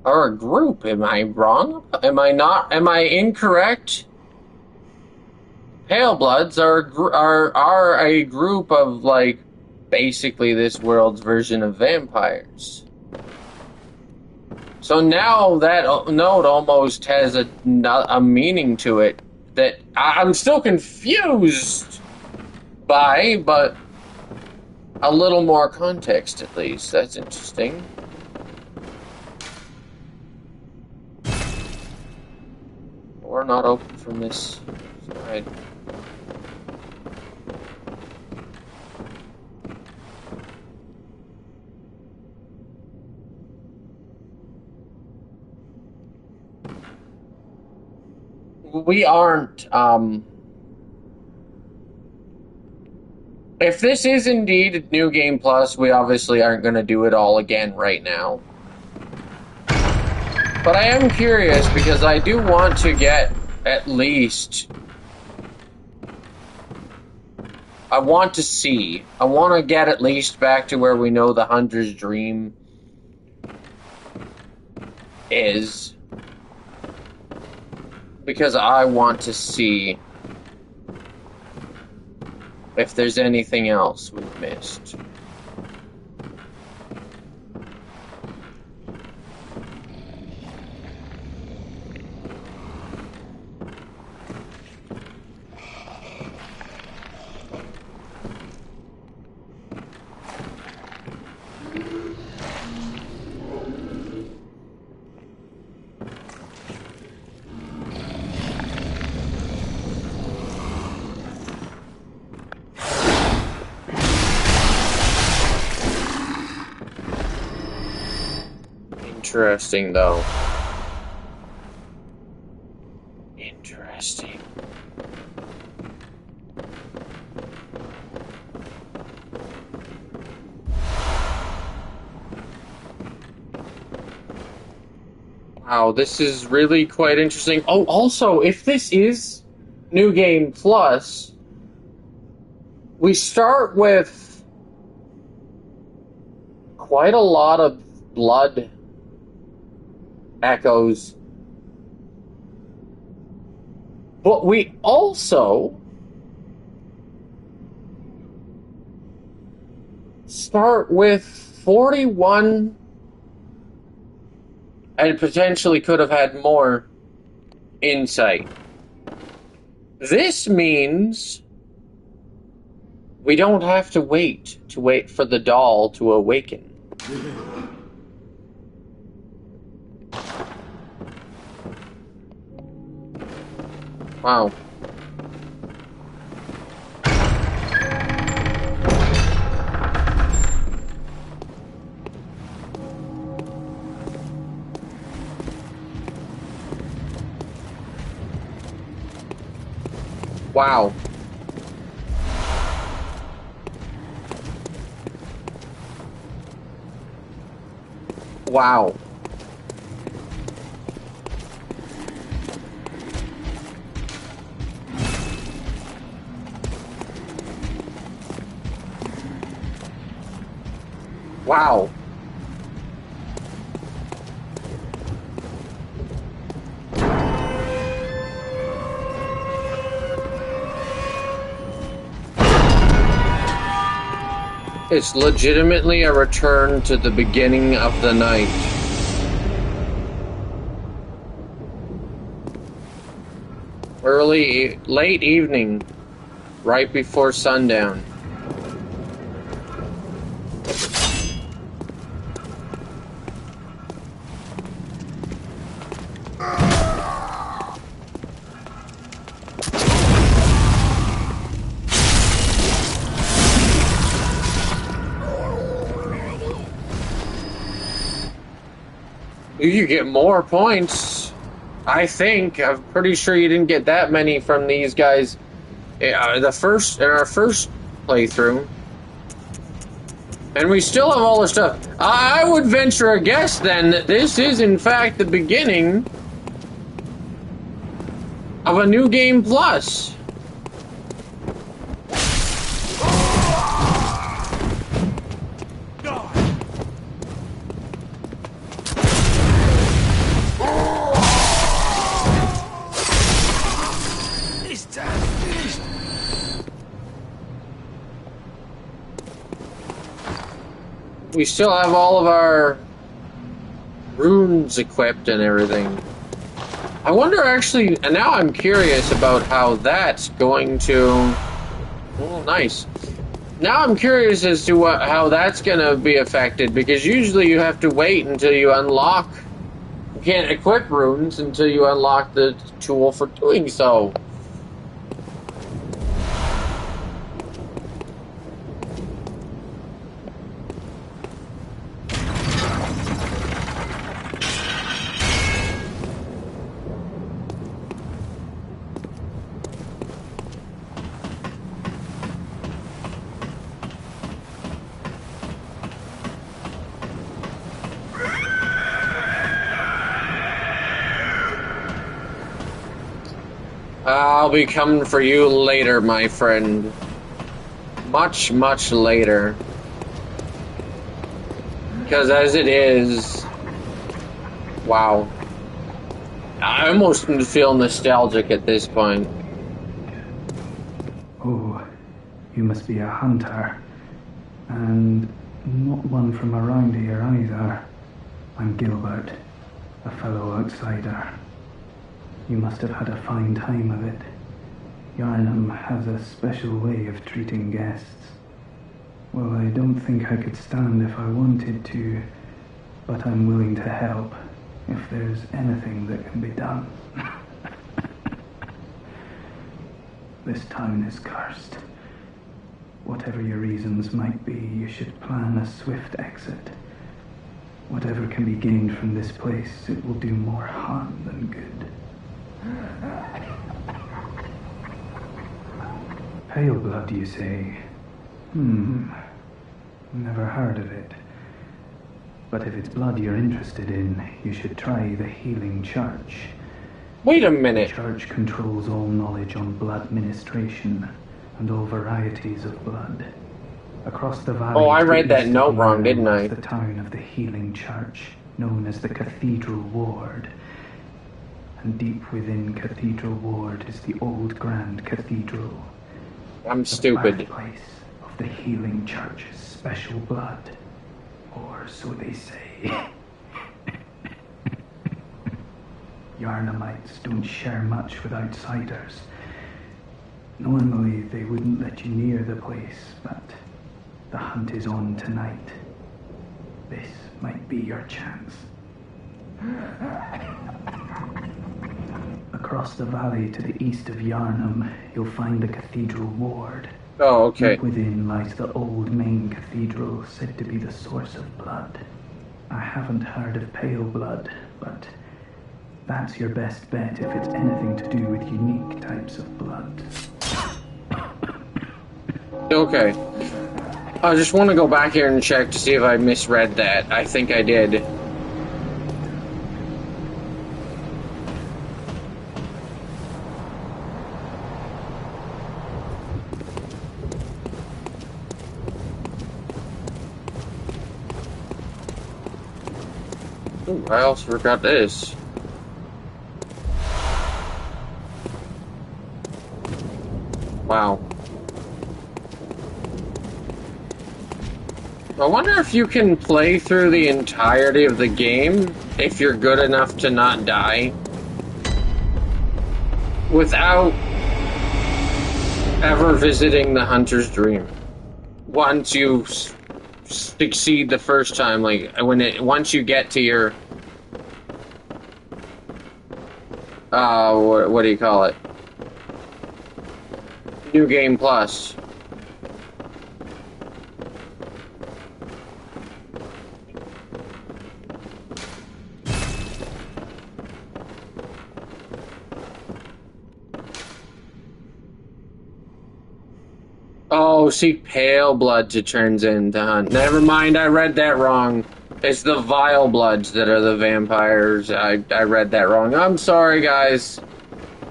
are a group. Am I wrong? Am I not? Am I incorrect? Pale Bloods are a group of, like, basically this world's version of vampires. So now that note almost has a meaning to it that I'm still confused by, but a little more context at least. That's interesting. We're not open from this side. We aren't, if this is indeed New Game Plus, we obviously aren't going to do it all again right now. But I am curious because I do want to get At least I want to see. I want to get at least back to where we know the Hunter's Dream is. Because I want to see if there's anything else we've missed. Interesting, though. Interesting. Wow, this is really quite interesting. Oh, also, if this is New Game Plus, we start with quite a lot of blood echoes, but we also start with 41 and potentially could have had more insight. This means we don't have to wait for the doll to awaken. Wow. Wow. Wow. Wow. It's legitimately a return to the beginning of the night. Late evening, right before sundown. You get more points, I think. I'm pretty sure you didn't get that many from these guys in our first playthrough. And we still have all the stuff. I would venture a guess then that this is in fact the beginning of a New Game Plus. We still have all of our runes equipped and everything. I wonder actually, and now I'm curious about how that's going to... Oh, nice. Now I'm curious as to how that's going to be affected, because usually you have to wait until you unlock... You can't equip runes until you unlock the tool for doing so. I'll be coming for you later, my friend. Much, much later. Because as it is... Wow. I almost feel nostalgic at this point. Oh, you must be a hunter. And not one from around here either. I'm Gilbert, a fellow outsider. You must have had a fine time of it. Yarnum has a special way of treating guests. Well, I don't think I could stand if I wanted to, but I'm willing to help if there's anything that can be done. This town is cursed. Whatever your reasons might be, you should plan a swift exit. Whatever can be gained from this place, it will do more harm than good. Pale blood, you say? Never heard of it. But if it's blood you're interested in, you should try the Healing Church. Wait a minute. The church controls all knowledge on blood ministration and all varieties of blood. Across the valley... Oh, I read that note wrong, didn't I? The town of the Healing Church, known as the Cathedral Ward. And deep within Cathedral Ward is the old Grand Cathedral. I'm stupid. The birthplace of the Healing Church's special blood. Or so they say. Yarnamites don't share much with outsiders. Normally they wouldn't let you near the place, but the hunt is on tonight. This might be your chance. Across the valley to the east of Yarnum, you'll find the Cathedral Ward. Oh, okay. Deep within lies the old main cathedral, said to be the source of blood. I haven't heard of pale blood, but that's your best bet if it's anything to do with unique types of blood. Okay. I just want to go back here and check to see if I misread that. I think I did. Ooh, I also forgot this. Wow. I wonder if you can play through the entirety of the game if you're good enough to not die without ever visiting the Hunter's Dream. Once you succeed the first time, like once you get to your what do you call it? New Game Plus. Oh, see, pale bloods it turns into hunt. Never mind, I read that wrong. It's the vile bloods that are the vampires. I read that wrong. I'm sorry, guys.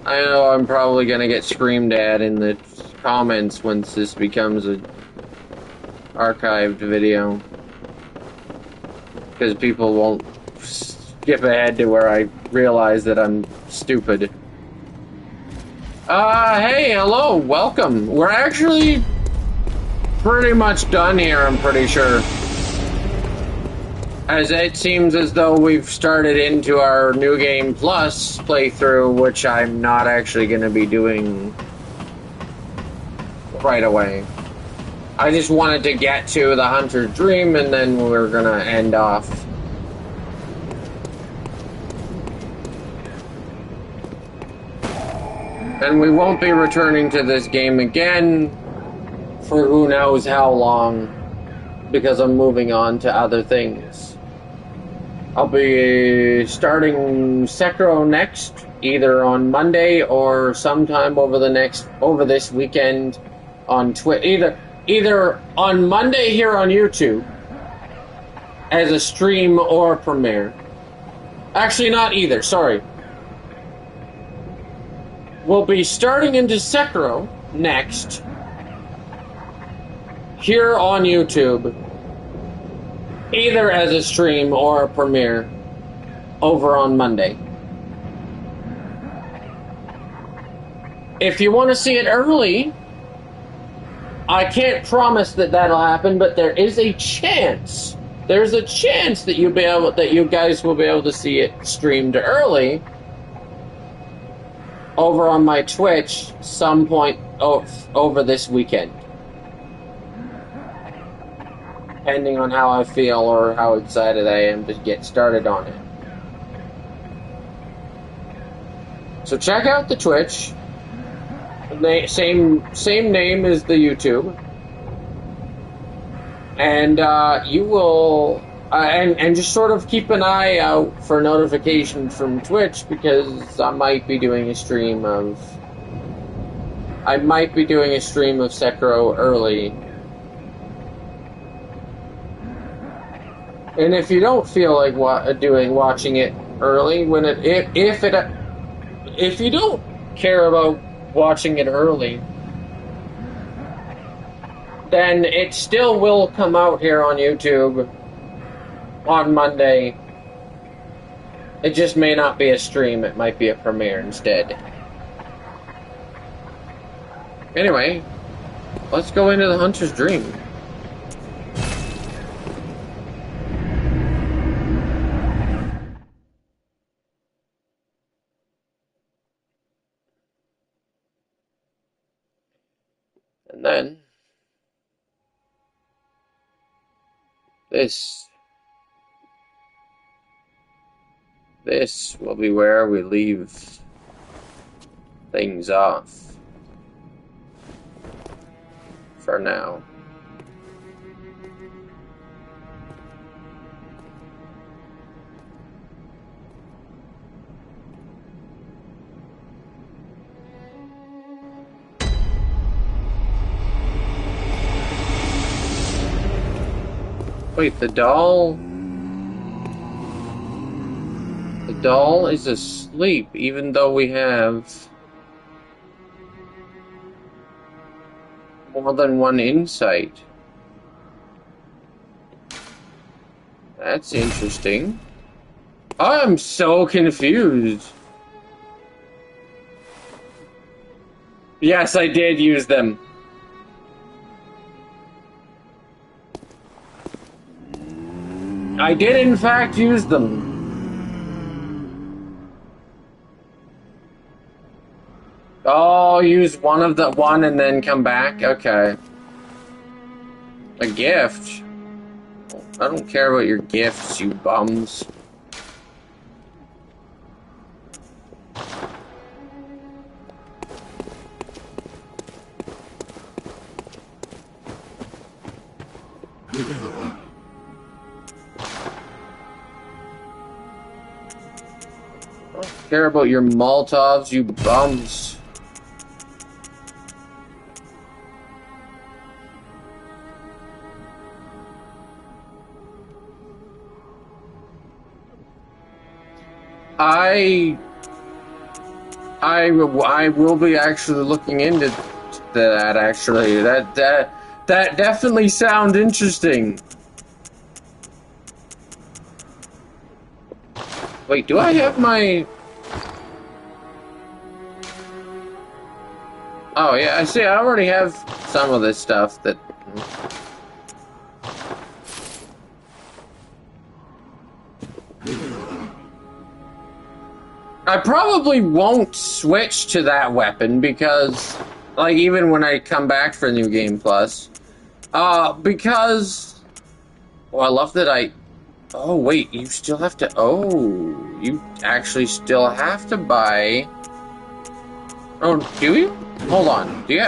I know I'm probably gonna get screamed at in the comments once this becomes a archived video. Because people won't skip ahead to where I realize that I'm stupid. Hey, hello, welcome. We're actually pretty much done here, I'm pretty sure. As it seems as though we've started into our New Game Plus playthrough, which I'm not actually going to be doing right away. I just wanted to get to the Hunter's Dream, and then we're going to end off. And we won't be returning to this game again for who knows how long, because I'm moving on to other things. I'll be starting Sekiro next, either on Monday or sometime over this weekend on Twitch. Either on Monday here on YouTube as a stream or premiere. Actually, not either. Sorry. will be starting into Sekiro next here on YouTube, either as a stream or a premiere over on Monday. If you want to see it early, I can't promise that that'll happen, but there is a chance. There's a chance that you guys will be able to see it streamed early over on my Twitch some point over this weekend. Depending on how I feel or how excited I am to get started on it. So check out the Twitch. Same name as the YouTube. And you will... and just sort of keep an eye out for notifications from Twitch, because I might be doing a stream of Sekiro early. And if you don't feel like watching it early, if you don't care about watching it early, then it still will come out here on YouTube on Monday. It just may not be a stream, it might be a premiere instead. Anyway, let's go into the Hunter's Dream. And then this will be where we leave things off for now. Wait, the doll is asleep, even though we have more than one insight. That's interesting. I'm so confused. Yes, I did use them. I did, in fact, use them. Oh, use one and then come back? Okay. A gift? I don't care about your gifts, you bums. Care about your Molotovs, you bums. I will be actually looking into that. Actually, that definitely sounds interesting. Wait, do I have my? Oh, yeah, I see, I already have some of this stuff that... I probably won't switch to that weapon because, like, even when I come back for New Game Plus, because... Well, I love that I... Oh, wait, you still have to... Oh, you actually still have to buy... Oh, do you? Hold on. Do you?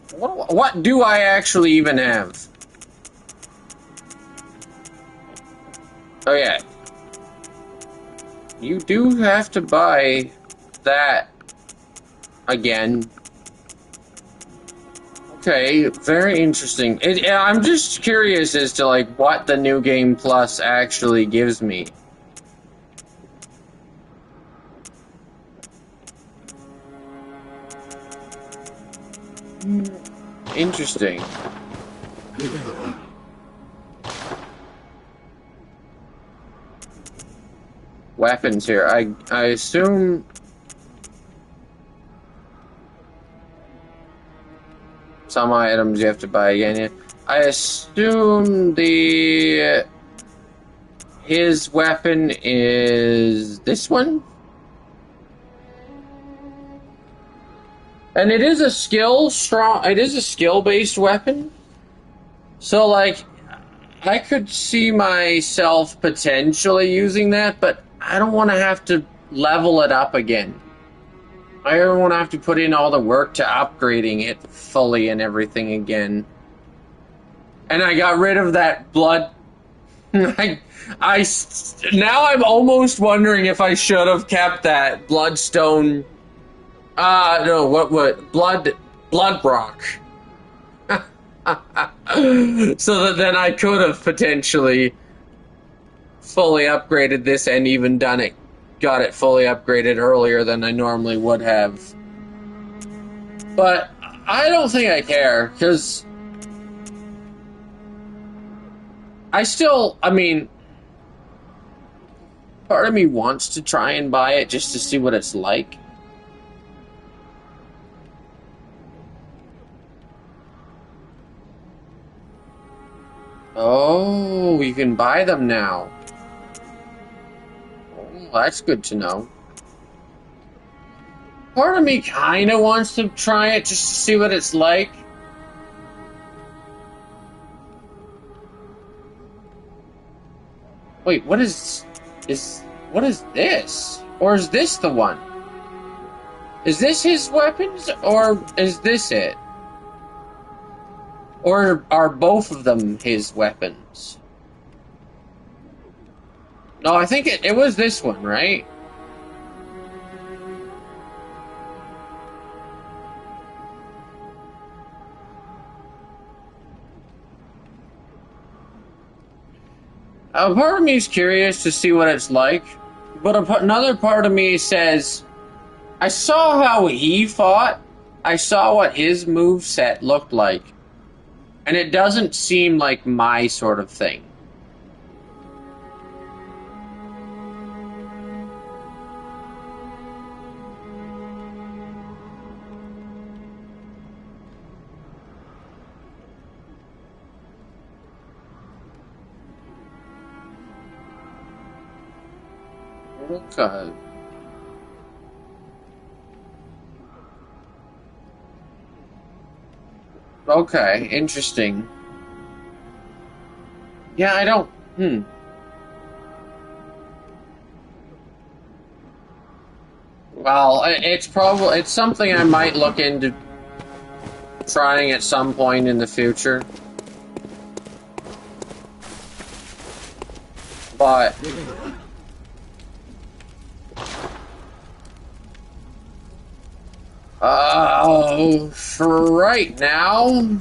What do I actually even have? Oh yeah. You do have to buy that again. Okay, very interesting. I'm just curious as to like what the New Game Plus actually gives me. Interesting. Weapons here. I assume some items you have to buy again. Yeah. I assume his weapon is this one? And it is a skill-based weapon. So like I could see myself potentially using that, but I don't want to have to level it up again. I don't want to have to put in all the work to upgrading it fully and everything again. And I got rid of that blood. Now I'm almost wondering if I should have kept that bloodstone. No, what blood rock. So that then I could have potentially fully upgraded this and even got it fully upgraded earlier than I normally would have. But I don't think I care, because I mean, part of me wants to try and buy it just to see what it's like. Oh, you can buy them now. Oh, that's good to know. Part of me kind of wants to try it just to see what it's like. Wait, what is this? Or is this the one? Is this his weapons, or is this it? Or are both of them his weapons? No, I think it was this one, right? Part of me is curious to see what it's like, but another part of me says, I saw how he fought, I saw what his moveset looked like, and it doesn't seem like my sort of thing. Okay. Okay, interesting. Yeah, I don't... Well, it's something I might look into trying at some point in the future. But... for right now...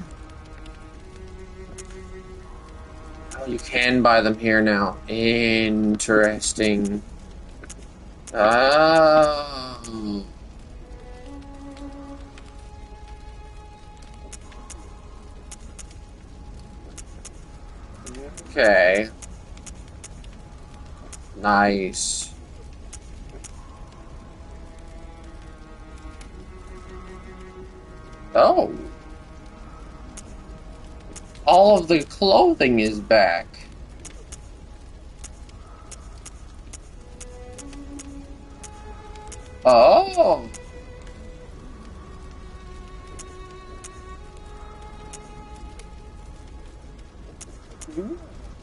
Oh, you can buy them here now. Interesting. Oh. Okay. Nice. Oh. All of the clothing is back. Oh.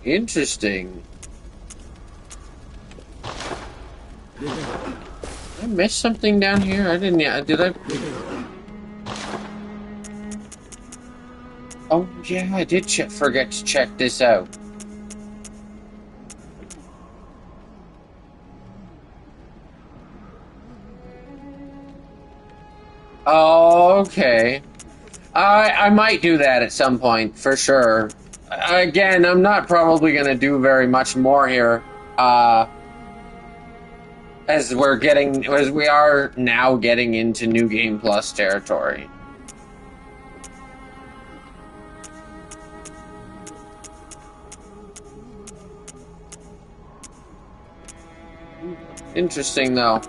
Interesting. Did I miss something down here? I didn't. Did I? Oh yeah, I did forget to check this out. Oh, okay. I might do that at some point, for sure. Again, I'm not probably going to do very much more here, as we are now getting into New Game Plus territory. Interesting, though.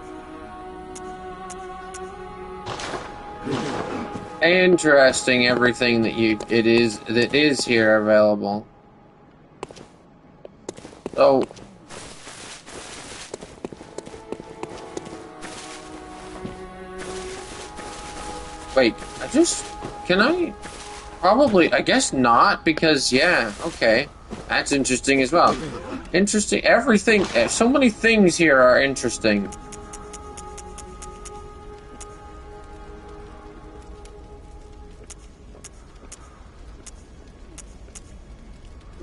Interesting, everything that is here available. So, wait, can I? Probably, I guess not, because, yeah, okay. That's interesting as well. Interesting, everything, so many things here are interesting.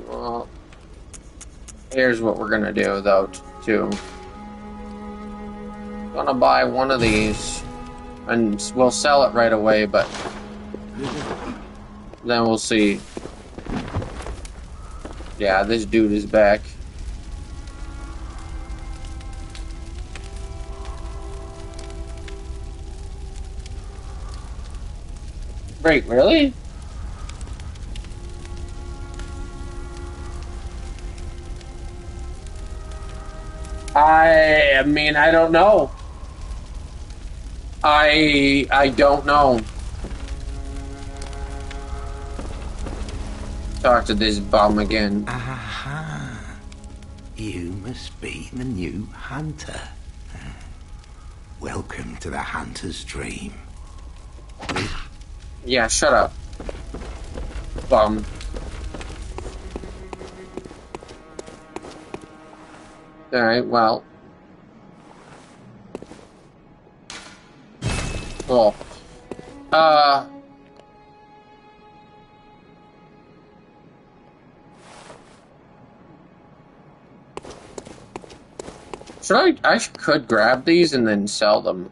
Well, here's what we're gonna do, though, too. Gonna buy one of these, and we'll sell it right away, but then we'll see. Yeah, this dude is back. Wait, really? I mean, I don't know. I don't know. Talk to this bum again. Aha! You must be the new hunter. Welcome to the hunter's dream. Yeah, shut up. Bum. Alright, well. Cool. I could grab these and then sell them.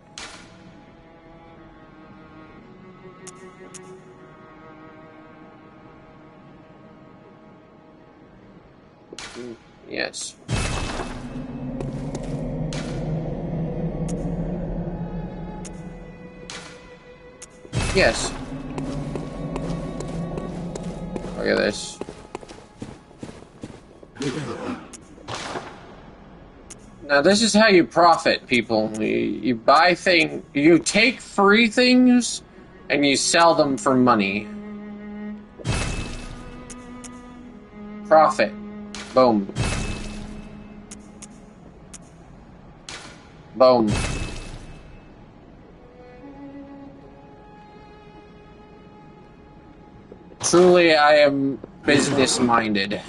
Yes. Yes. Look at this. Now this is how you profit, people. You buy you take free things, and you sell them for money. Profit. Boom. Boom. Truly, I am business-minded.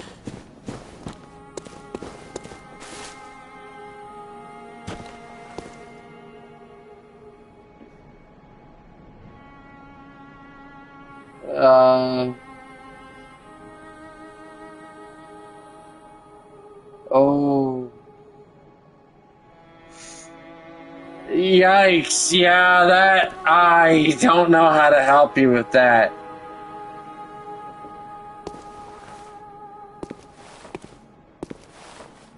Oh. Yikes, yeah, I don't know how to help you with that.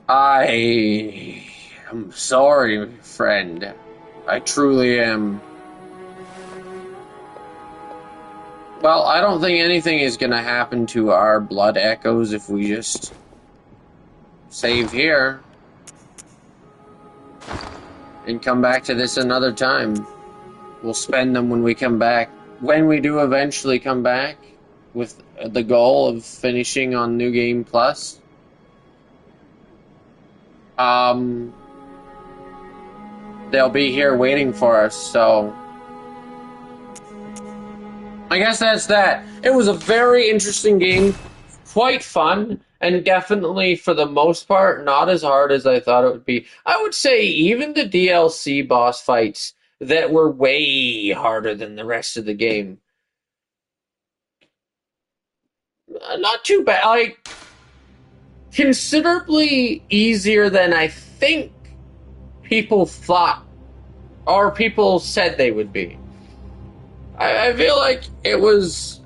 I am sorry, friend. I truly am. Well, I don't think anything is gonna happen to our blood echoes if we just save here and come back to this another time. We'll spend them when we come back. When we do eventually come back with the goal of finishing on New Game Plus. They'll be here waiting for us, so I guess that's that. It was a very interesting game, quite fun, and definitely, for the most part, not as hard as I thought it would be. I would say even the DLC boss fights that were way harder than the rest of the game. Not too bad. Like, considerably easier than I think people thought, or people said they would be. I feel like it was...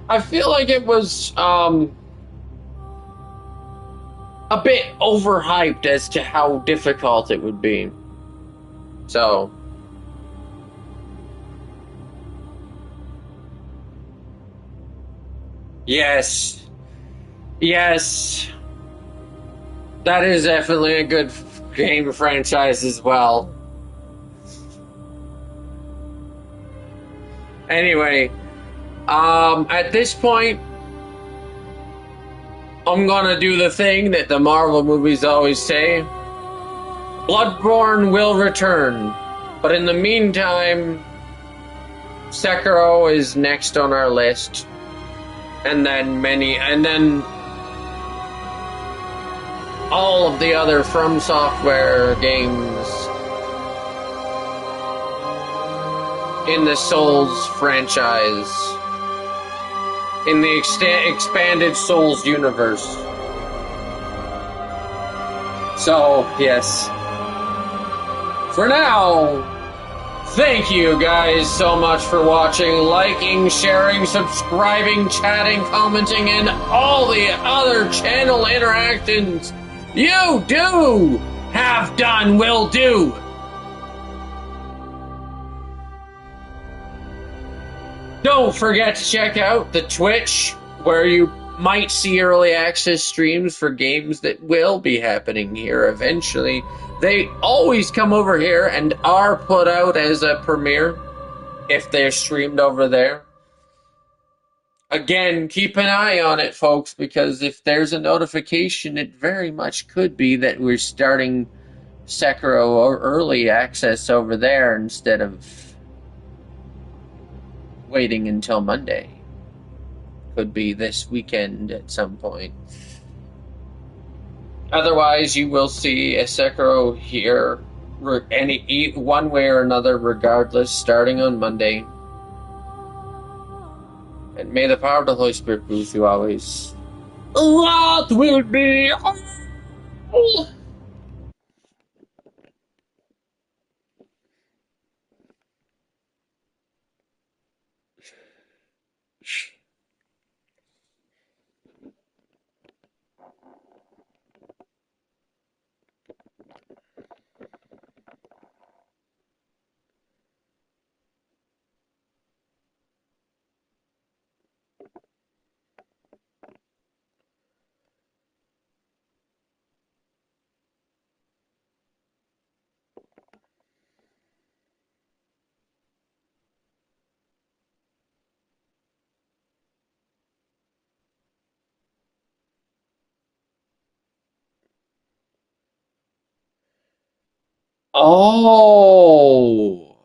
I feel like it was, a bit overhyped as to how difficult it would be. So... Yes. Yes, that is definitely a good game franchise as well. Anyway, at this point, I'm gonna do the thing that the Marvel movies always say. Bloodborne will return, but in the meantime, Sekiro is next on our list, and then all of the other From Software games in the Souls franchise, in the expanded Souls universe. So, yes. For now, thank you guys so much for watching, liking, sharing, subscribing, chatting, commenting, and all the other channel interactions you do have done will do. Don't forget to check out the Twitch, where you might see early access streams for games that will be happening here eventually. They always come over here and are put out as a premiere if they're streamed over there. Again, keep an eye on it, folks, because if there's a notification, it very much could be that we're starting Sekiro or early access over there instead of waiting until Monday. Could be this weekend at some point. Otherwise, you will see a Sekiro here, one way or another, regardless, starting on Monday. And may the power of the Holy Spirit be with you always. What will be? Oh.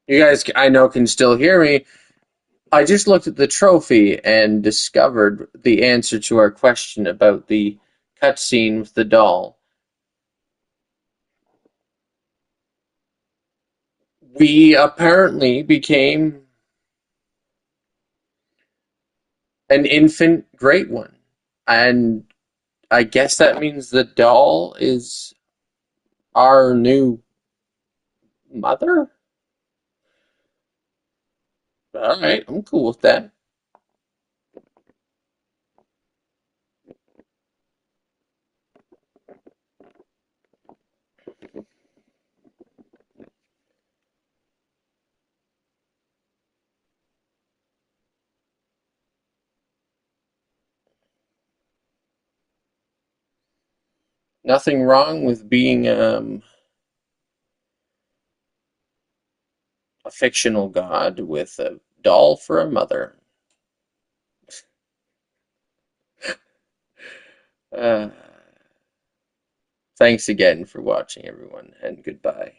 You guys, I know, can still hear me. I just looked at the trophy and discovered the answer to our question about the cutscene with the doll. We apparently became an infant great one. And I guess that means the doll is our new mother? Alright, I'm cool with that. Nothing wrong with being a fictional god with a doll for a mother. Uh, Thanks again for watching, everyone, and goodbye.